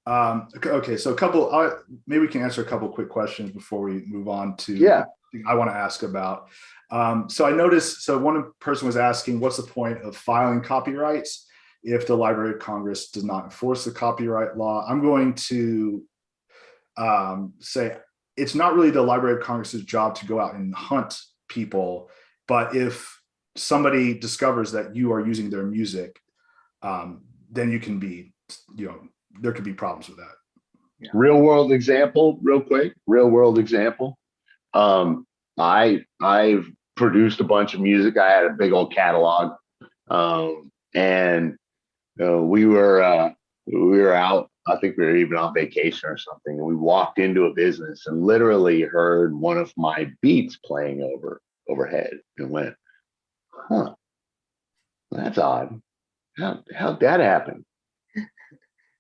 okay, so maybe we can answer a couple quick questions before we move on to I want to ask about. So I noticed, one person was asking, what's the point of filing copyrights if the Library of Congress does not enforce the copyright law? I'm going to say it's not really the Library of Congress's job to go out and hunt people, but if somebody discovers that you are using their music, then you can be, there could be problems with that. Yeah. Real world example, real quick. Real world example. I've produced a bunch of music. I had a big old catalog, and we were out. I think we were even on vacation or something, and we walked into a business and literally heard one of my beats playing overhead, and went, "Huh, that's odd. How'd that happen?"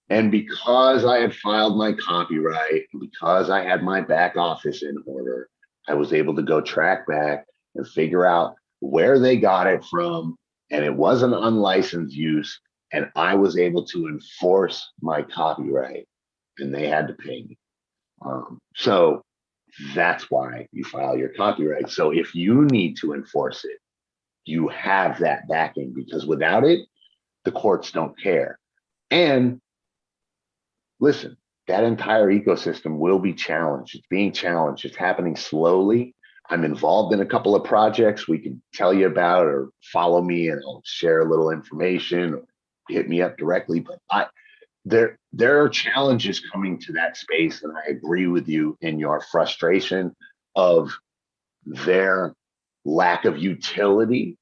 And because I had filed my copyright, and because I had my back office in order, I was able to go track back and figure out where they got it from. And it wasn't unlicensed use. and I was able to enforce my copyright, and they had to pay me. So that's why you file your copyright. So if you need to enforce it, you have that backing, because without it, the courts don't care. And listen, that entire ecosystem will be challenged. It's being challenged. It's happening slowly. I'm involved in a couple of projects we can tell you about, or follow me and I'll share a little information, or hit me up directly. But there are challenges coming to that space, and I agree with you in your frustration of their lack of utility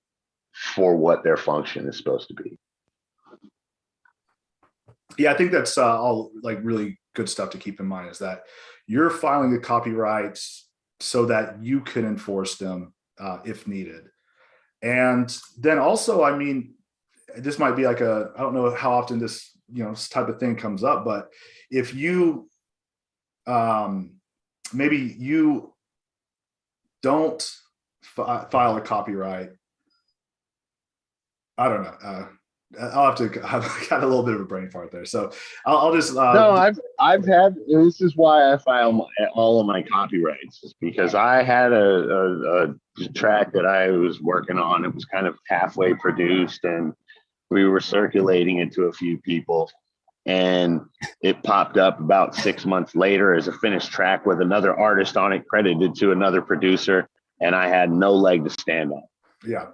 for what their function is supposed to be. Yeah, I think that's all like really good stuff to keep in mind, is that you're filing the copyrights so that you can enforce them if needed. And then also, I mean, this might be like I don't know how often this, this type of thing comes up, but if you, maybe you don't file a copyright, I don't know. I'll have to have got a little bit of a brain fart there. So I'll just no, I've had, this is why I file all of my copyrights, is because I had a track that I was working on. It was kind of halfway produced, and we were circulating it to a few people, and it popped up about 6 months later as a finished track with another artist on it, credited to another producer, and I had no leg to stand on. Yeah.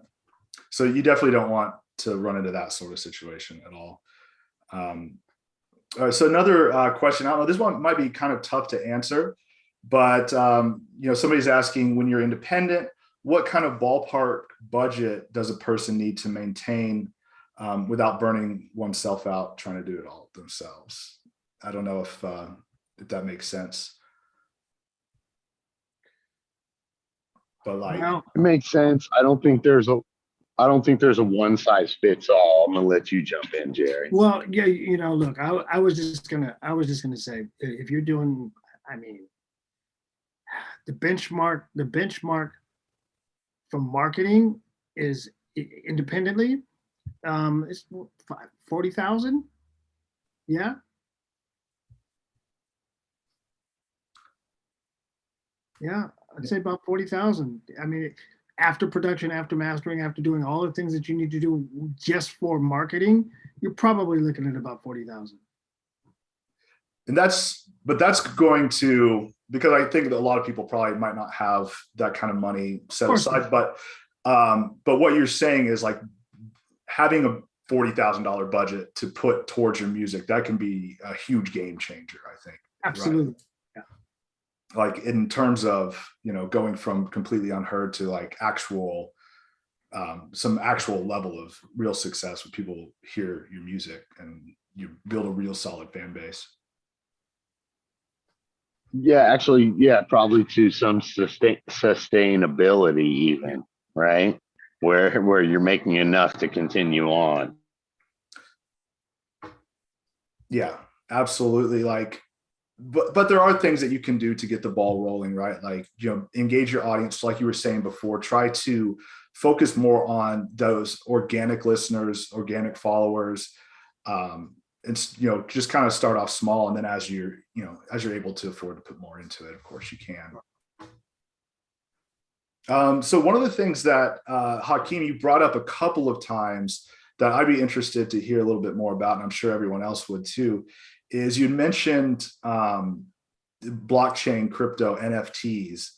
So you definitely don't want to run into that sort of situation at all. All right, so another question, I don't know, this one might be kind of tough to answer, but somebody's asking, when you're independent, what kind of ballpark budget does a person need to maintain without burning oneself out trying to do it all themselves? I don't know if that makes sense. But like, Well, it makes sense. I don't think there's a one size fits all. I'm gonna let you jump in, Jerry. well, yeah, look, I was just gonna say, if you're doing, I mean, the benchmark for marketing is independently, it's 40,000. Yeah. Yeah, I'd say about 40,000. I mean, after production, after mastering, after doing all the things that you need to do just for marketing, you're probably looking at about 40,000. and that's going to, because I think that a lot of people probably might not have that kind of money set aside, but what you're saying is like having a $40,000 budget to put towards your music, that can be a huge game changer, I think. Absolutely. Right? Like in terms of, going from completely unheard to like actual, some actual level of real success when people hear your music and you build a real solid fan base. Yeah, actually, yeah, probably to some sustainability even, right? Where you're making enough to continue on. Yeah, absolutely. Like, but there are things that you can do to get the ball rolling, right? Like, engage your audience, like you were saying before, try to focus more on those organic listeners, organic followers, and just kind of start off small, and then as you're able to afford to put more into it, of course you can. So one of the things that Hakim, you brought up a couple of times that I'd be interested to hear a little bit more about, and I'm sure everyone else would too, is you mentioned blockchain, crypto, NFTs.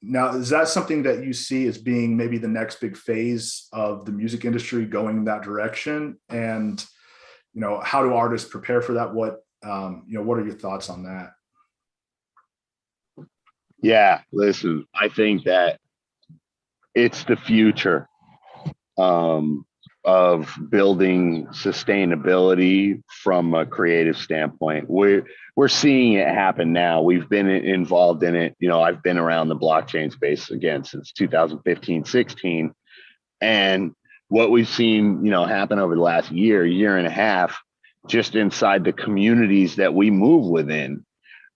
Now, is that something that you see as being maybe the next big phase of the music industry going in that direction? And, how do artists prepare for that? What are your thoughts on that? Yeah, listen, I think that it's the future of building sustainability from a creative standpoint. We're seeing it happen now. We've been involved in it. I've been around the blockchain space again since 2015, 16. And what we've seen, happen over the last year and a half, just inside the communities that we move within,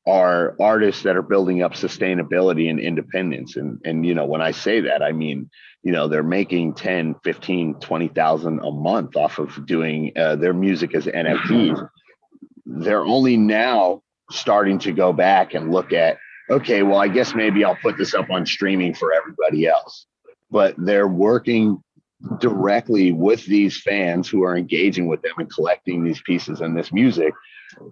are artists that are building up sustainability and independence. And, you know, when I say that, I mean, you know, they're making 10, 15, 20,000 a month off of doing their music as NFTs. They're only now starting to go back and look at, okay, well, I guess maybe I'll put this up on streaming for everybody else. But they're working directly with these fans who are engaging with them and collecting these pieces and this music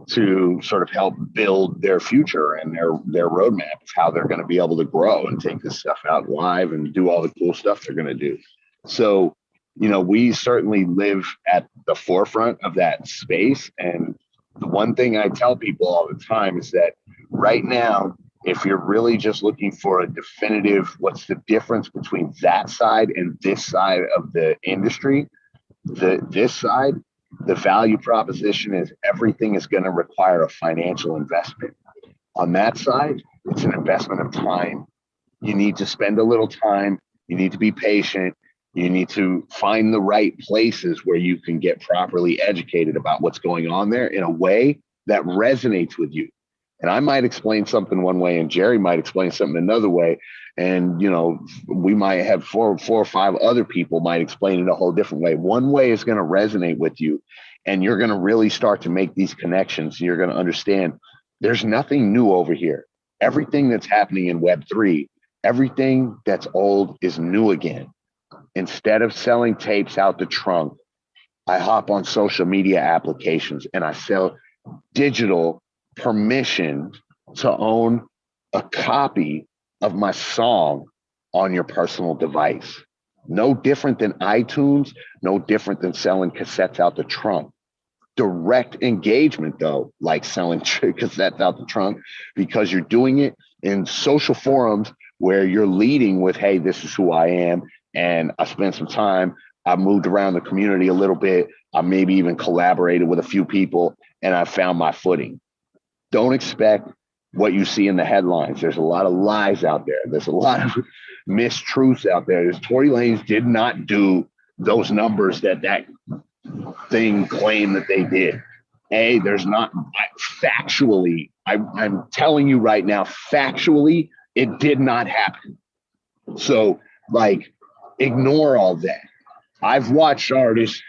to sort of help build their future and their roadmap of how they're going to be able to grow and take this stuff out live and do all the cool stuff they're going to do. So, you know, we certainly live at the forefront of that space. And the one thing I tell people all the time is that right now, if you're really just looking for a definitive, what's the difference between that side and this side of the industry, this side, the value proposition is everything is going to require a financial investment. On that side, it's an investment of time. You need to spend a little time. You need to be patient. You need to find the right places where you can get properly educated about what's going on there in a way that resonates with you. And I might explain something one way and Jerry might explain something another way. And, you know, we might have four or five other people might explain it a whole different way. One way is going to resonate with you and you're going to really start to make these connections. You're going to understand there's nothing new over here. Everything that's happening in Web3, everything that's old is new again. Instead of selling tapes out the trunk, I hop on social media applications and I sell digital permission to own a copy of my song on your personal device. No different than iTunes, no different than selling cassettes out the trunk. Direct engagement, though, like selling cassettes out the trunk, because you're doing it in social forums where you're leading with, hey, this is who I am. And I spent some time. I moved around the community a little bit. I maybe even collaborated with a few people and I found my footing. Don't expect what you see in the headlines. There's a lot of lies out there. There's a lot of mistruths out there. Tory Lanez did not do those numbers that thing claimed that they did. There's not factually, I'm telling you right now, factually, it did not happen. So like, ignore all that. I've watched artists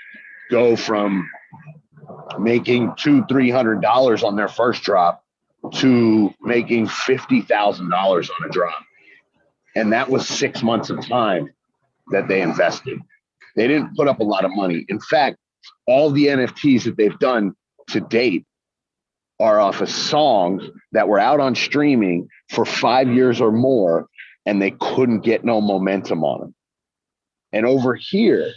go from making $200-300 on their first drop to making $50,000 on a drop. And that was 6 months of time that they invested. They didn't put up a lot of money. In fact, all the NFTs that they've done to date are off of songs that were out on streaming for 5 years or more, and they couldn't get no momentum on them. And over here,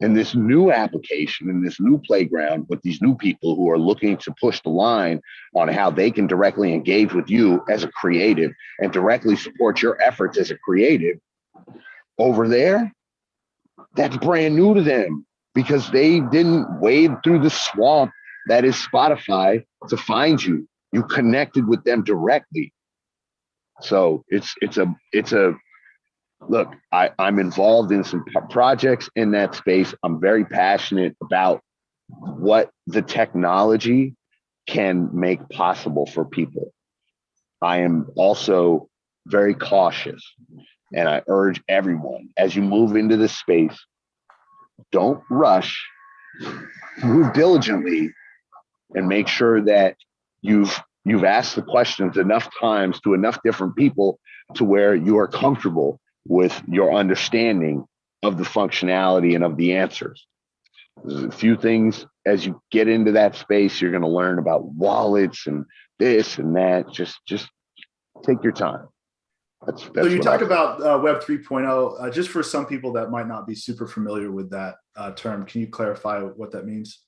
in this new application, in this new playground with these new people who are looking to push the line on how they can directly engage with you as a creative and directly support your efforts as a creative, over there, that's brand new to them because they didn't wade through the swamp that is Spotify to find you. You connected with them directly. So it's a look, I'm involved in some projects in that space. I'm very passionate about what the technology can make possible for people. I am also very cautious, and I urge everyone, as you move into this space, don't rush, move diligently, and make sure that you've asked the questions enough times to enough different people to where you are comfortable with your understanding of the functionality and of the answers. There's a few things as you get into that space, you're going to learn about wallets and this and that. Just take your time. That's so you talk about Web 3.0, just for some people that might not be super familiar with that term, can you clarify what that means?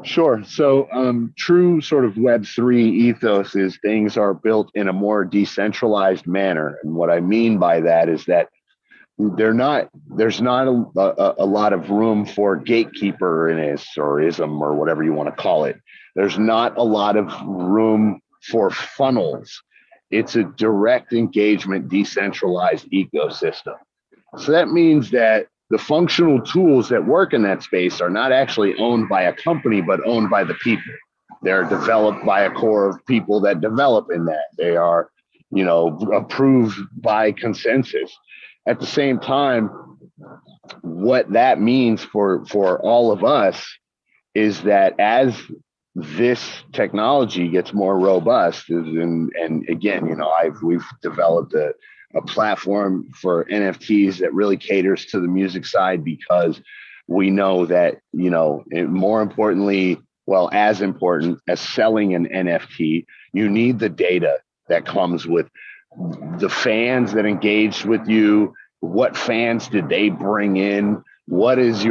Sure. So true sort of Web3 ethos is things are built in a more decentralized manner. And what I mean by that is that there's not a lot of room for gatekeeperness or ism or whatever you want to call it. There's not a lot of room for funnels. It's a direct engagement, decentralized ecosystem. So that means that the functional tools that work in that space are not actually owned by a company, but owned by the people. They're developed by a core of people that develop in that. They are, approved by consensus. At the same time, what that means for all of us is that as this technology gets more robust, and again, we've developed a platform for NFTs that really caters to the music side, because we know that, more importantly, well, as important as selling an NFT, you need the data that comes with the fans that engaged with you. What fans did they bring in? What is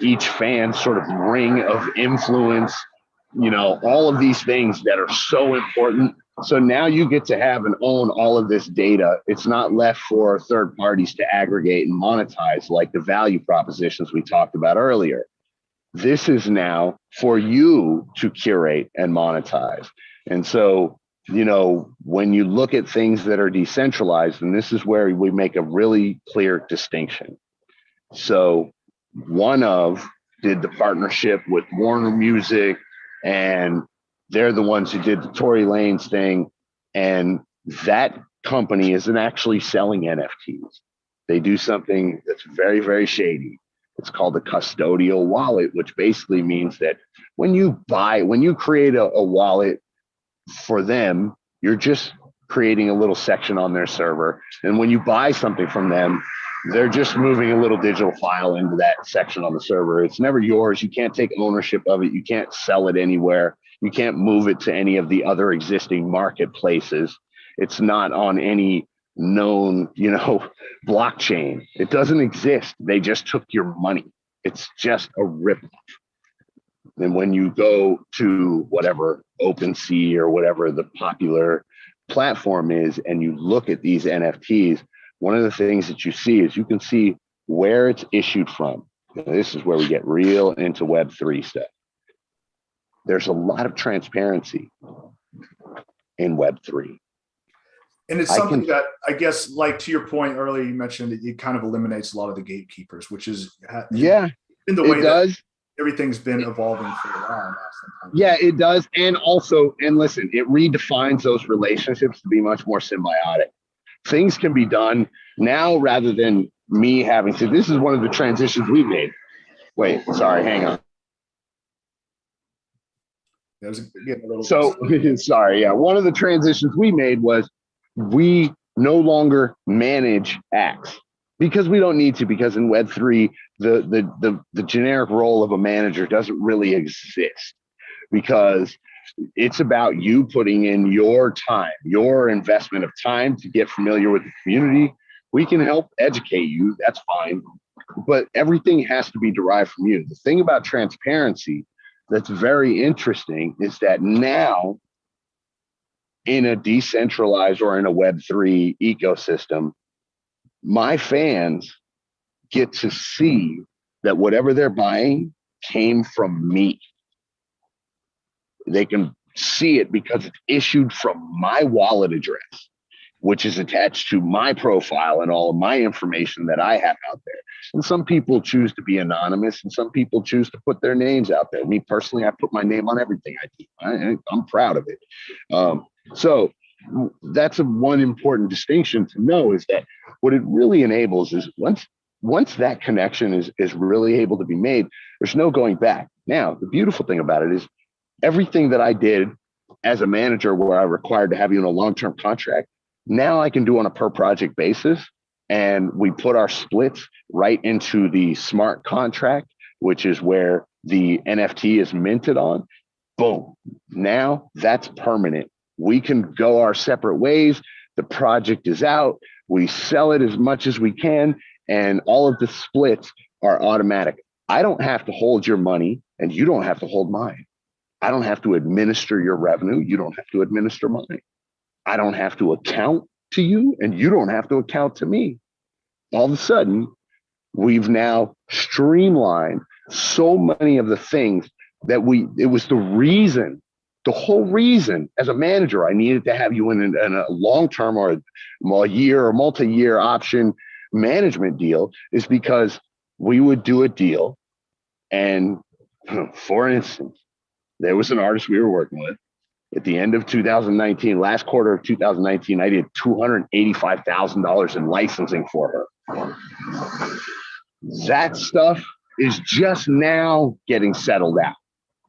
each fan sort of ring of influence? All of these things that are so important. So now you get to have and own all of this data. It's not left for third parties to aggregate and monetize like the value propositions we talked about earlier. This is now for you to curate and monetize. And so, when you look at things that are decentralized, and this is where we make a really clear distinction. So did the partnership with Warner Music, and they're the ones who did the Tory Lanez thing. And that company isn't actually selling NFTs. They do something that's very, very shady. It's called a custodial wallet, which basically means that when you create a wallet for them, you're just creating a little section on their server. And when you buy something from them, they're just moving a little digital file into that section on the server. It's never yours. You can't take ownership of it. You can't sell it anywhere. You can't move it to any of the other existing marketplaces. It's not on any known, blockchain. It doesn't exist. They just took your money. It's just a ripoff. And when you go to whatever OpenSea or whatever the popular platform is, and you look at these NFTs, one of the things that you see is you can see where it's issued from. This is where we get real into Web3 stuff. There's a lot of transparency in Web3. And it's something that, I guess, like to your point earlier, you mentioned that it kind of eliminates a lot of the gatekeepers, which is in the way that everything's been evolving for a while now. Yeah, it does. And also, listen, it redefines those relationships to be much more symbiotic. Things can be done now rather than me having to. This is one of the transitions we made. Wait, sorry, hang on. Sorry, yeah. One of the transitions we made was we no longer manage acts because we don't need to, because in Web3, the generic role of a manager doesn't really exist, because it's about you putting in your time, your investment of time to get familiar with the community. We can help educate you. That's fine. But everything has to be derived from you. The thing about transparency that's very interesting is that now in a decentralized or in a Web3 ecosystem, my fans get to see that whatever they're buying came from me. They can see it because it's issued from my wallet address, which is attached to my profile and all of my information that I have out there. And some people choose to be anonymous, and some people choose to put their names out there. Me personally, I put my name on everything I do. I'm proud of it. So that's one important distinction to know, is that what it really enables is once that connection is really able to be made, there's no going back. Now, the beautiful thing about it is everything that I did as a manager, where I required to have you in a long-term contract, now I can do on a per project basis. And we put our splits right into the smart contract, which is where the NFT is minted on. Boom. Now that's permanent. We can go our separate ways. The project is out. We sell it as much as we can, and all of the splits are automatic. I don't have to hold your money, and you don't have to hold mine. I don't have to administer your revenue. You don't have to administer mine. I don't have to account to you, and you don't have to account to me. All of a sudden, we've now streamlined so many of the things that it was the whole reason as a manager I needed to have you in a long-term or a year or multi-year option management deal, is because we would do a deal. And for instance, there was an artist we were working with. At the end of 2019, last quarter of 2019, I did $285,000 in licensing for her. That stuff is just now getting settled out.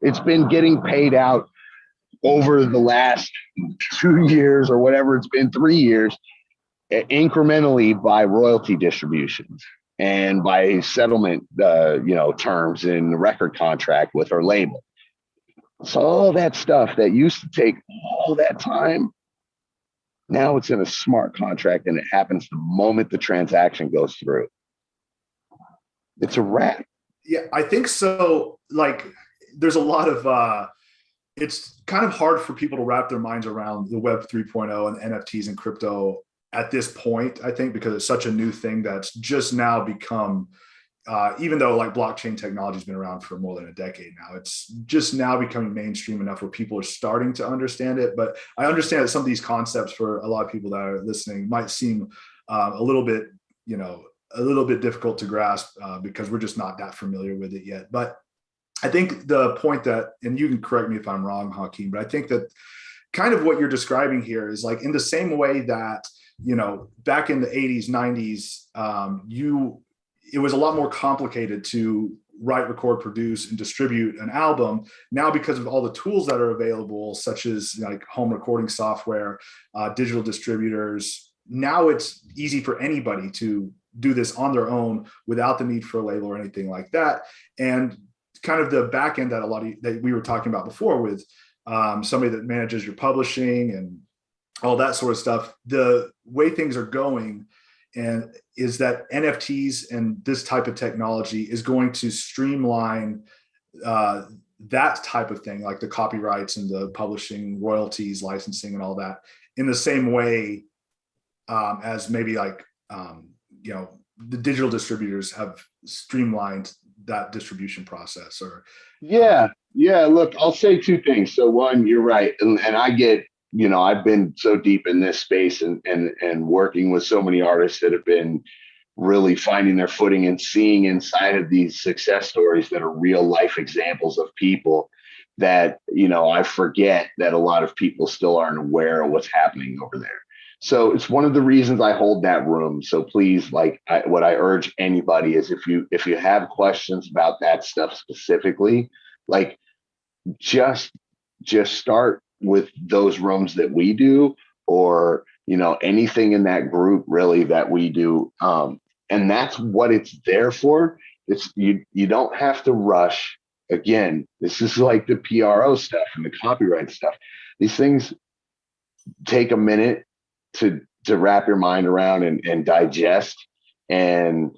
It's been getting paid out over the last 2 years or whatever it's been, 3 years, incrementally by royalty distributions and by settlement, terms in the record contract with her label. So all that stuff that used to take all that time, now it's in a smart contract and it happens the moment the transaction goes through. It's a wrap. Yeah, I think so. Like, there's a lot of, it's kind of hard for people to wrap their minds around the Web 3.0 and NFTs and crypto at this point, I think, because it's such a new thing that's just now become, even though like blockchain technology has been around for more than a decade now, it's just now becoming mainstream enough where people are starting to understand it. But I understand that some of these concepts for a lot of people that are listening might seem a little bit difficult to grasp because we're just not that familiar with it yet. But I think the point that, and you can correct me if I'm wrong, Hakim, but I think that kind of what you're describing here is like in the same way that, back in the 80s, 90s, it was a lot more complicated to write, record, produce, and distribute an album. Now, because of all the tools that are available, such as like home recording software, digital distributors, now it's easy for anybody to do this on their own without the need for a label or anything like that. And kind of the back end that we were talking about before with somebody that manages your publishing and all that sort of stuff, the way things are going and is that NFTs and this type of technology is going to streamline that type of thing, like the copyrights and the publishing, royalties, licensing, and all that, in the same way as maybe like the digital distributors have streamlined that distribution process. Or yeah. Look, I'll say two things. So one, you're right, and I get. I've been so deep in this space and working with so many artists that have been really finding their footing and seeing inside of these success stories that are real life examples of people that, I forget that a lot of people still aren't aware of what's happening over there. So it's one of the reasons I hold that room. So please, what I urge anybody is if you have questions about that stuff specifically, like just start with those rooms that we do, or anything in that group really that we do, and that's what it's there for. It's you don't have to rush. Again, this is like the PRO stuff and the copyright stuff. These things take a minute to wrap your mind around and digest, and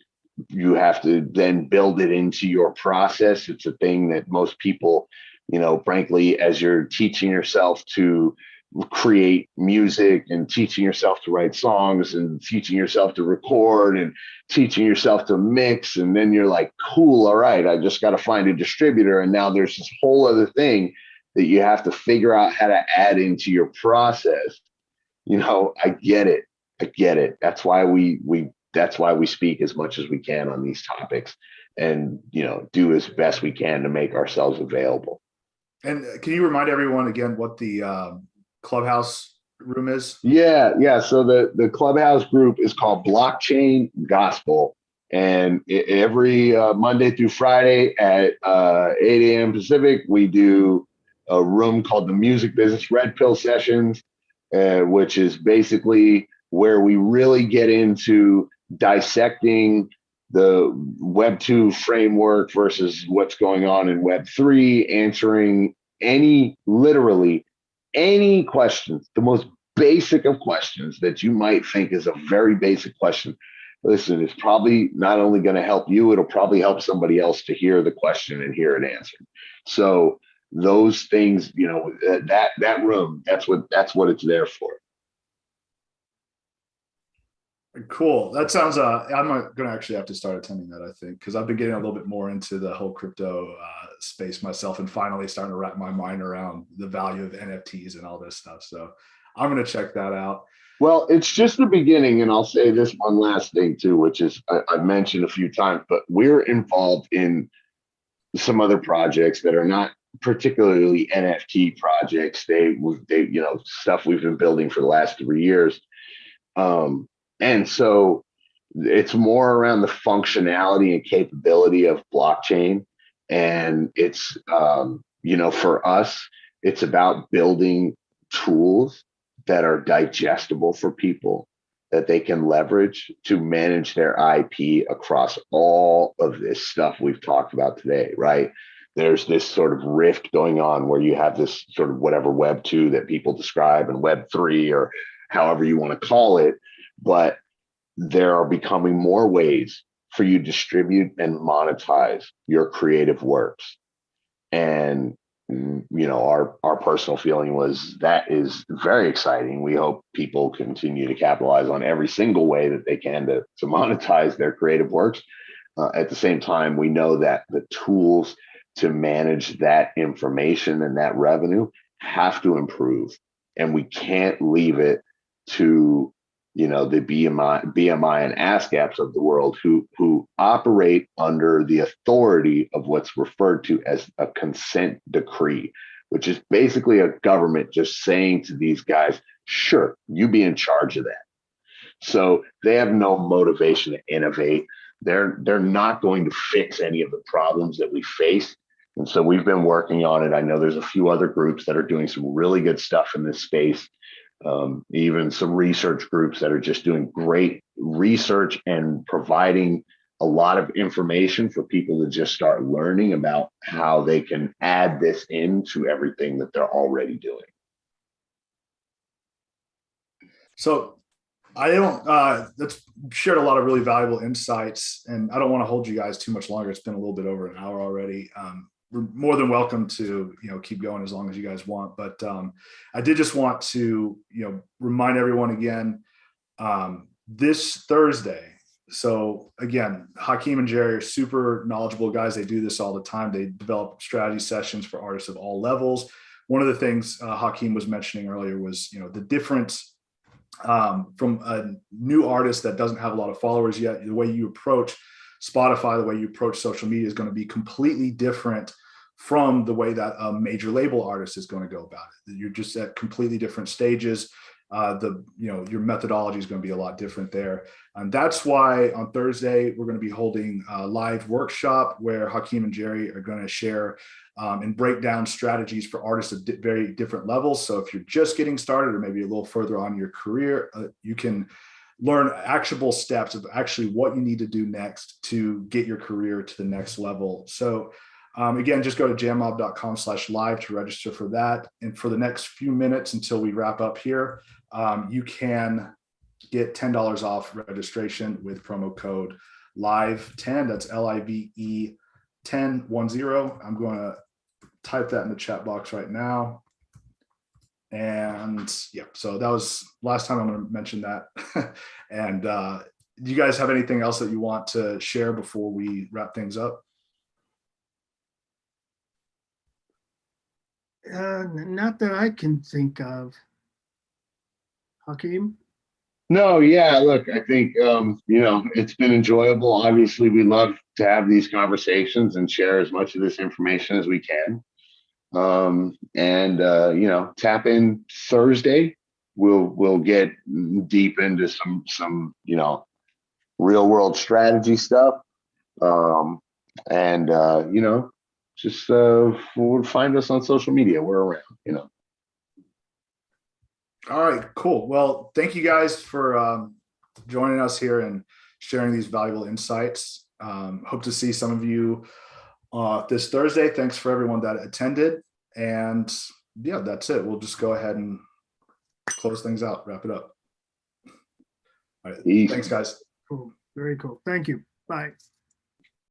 you have to then build it into your process. It's a thing that most people, frankly, as you're teaching yourself to create music and teaching yourself to write songs and teaching yourself to record and teaching yourself to mix, and then you're like, cool, all right, I just got to find a distributor. And now there's this whole other thing that you have to figure out how to add into your process. I get it. That's why we speak as much as we can on these topics and, do as best we can to make ourselves available. And can you remind everyone again what the Clubhouse room is? Yeah. So the Clubhouse group is called Blockchain Gospel. And every Monday through Friday at 8 a.m. Pacific, we do a room called the Music Business Red Pill Sessions, which is basically where we really get into dissecting the Web 2 framework versus what's going on in Web 3, answering literally any questions, the most basic of questions that you might think is a very basic question. Listen, it's probably not only going to help you, it'll probably help somebody else to hear the question and hear it answered. So those things, that room, that's what it's there for. Cool. That sounds, I'm going to actually have to start attending that, I think, because I've been getting a little bit more into the whole crypto space myself and finally starting to wrap my mind around the value of NFTs and all this stuff. So I'm going to check that out. Well, it's just the beginning. And I'll say this one last thing too, which is I've mentioned a few times, but we're involved in some other projects that are not particularly NFT projects. They, stuff we've been building for the last 3 years. And so it's more around the functionality and capability of blockchain. And it's, for us, it's about building tools that are digestible for people, that they can leverage to manage their IP across all of this stuff we've talked about today, right? There's this sort of rift going on where you have this sort of whatever Web 2 that people describe, and Web 3, or however you want to call it. But there are becoming more ways for you to distribute and monetize your creative works. And our personal feeling was that is very exciting. We hope people continue to capitalize on every single way that they can to monetize their creative works. At the same time, we know that the tools to manage that information and that revenue have to improve, and we can't leave it to the BMI and ASCAPs of the world who operate under the authority of what's referred to as a consent decree, which is basically a government just saying to these guys, sure, you be in charge of that. So they have no motivation to innovate. They're not going to fix any of the problems that we face. And so we've been working on it. I know there's a few other groups that are doing some really good stuff in this space. Even some research groups that are just doing great research and providing a lot of information for people to just start learning about how they can add this into everything that they're already doing. So that's shared a lot of really valuable insights, and I don't want to hold you guys too much longer. It's been a little bit over an hour already. We're more than welcome to keep going as long as you guys want, but I did just want to remind everyone again, this Thursday. So again, Hakim and Jerry are super knowledgeable guys. They do this all the time. They develop strategy sessions for artists of all levels. One of the things Hakim was mentioning earlier was the difference from a new artist that doesn't have a lot of followers yet. The way you approach Spotify, the way you approach social media is going to be completely different from the way that a major label artist is going to go about it. You're just at completely different stages. Your methodology is going to be a lot different there. And that's why on Thursday, we're going to be holding a live workshop where Hakim and Jerry are going to share and break down strategies for artists at very different levels. So if you're just getting started or maybe a little further on in your career, you can learn actionable steps of actually what you need to do next to get your career to the next level. So again, just go to jammob.com/live to register for that. And for the next few minutes until we wrap up here, you can get $10 off registration with promo code LIVE10. That's LIVE 1010. I'm going to type that in the chat box right now. And yeah, so that was last time I'm going to mention that. And do you guys have anything else that you want to share before we wrap things up? Not that I can think of. Hakim? No, yeah, look, I think, it's been enjoyable. Obviously, we love to have these conversations and share as much of this information as we can. Tap in Thursday. We'll get deep into some real world strategy stuff. Just find us on social media. We're around, All right, cool. Well, thank you guys for joining us here and sharing these valuable insights. Hope to see some of you this Thursday. Thanks for everyone that attended. And yeah, that's it. We'll just go ahead and close things out, wrap it up. All right. Thanks, guys. Cool. Very cool. Thank you. Bye.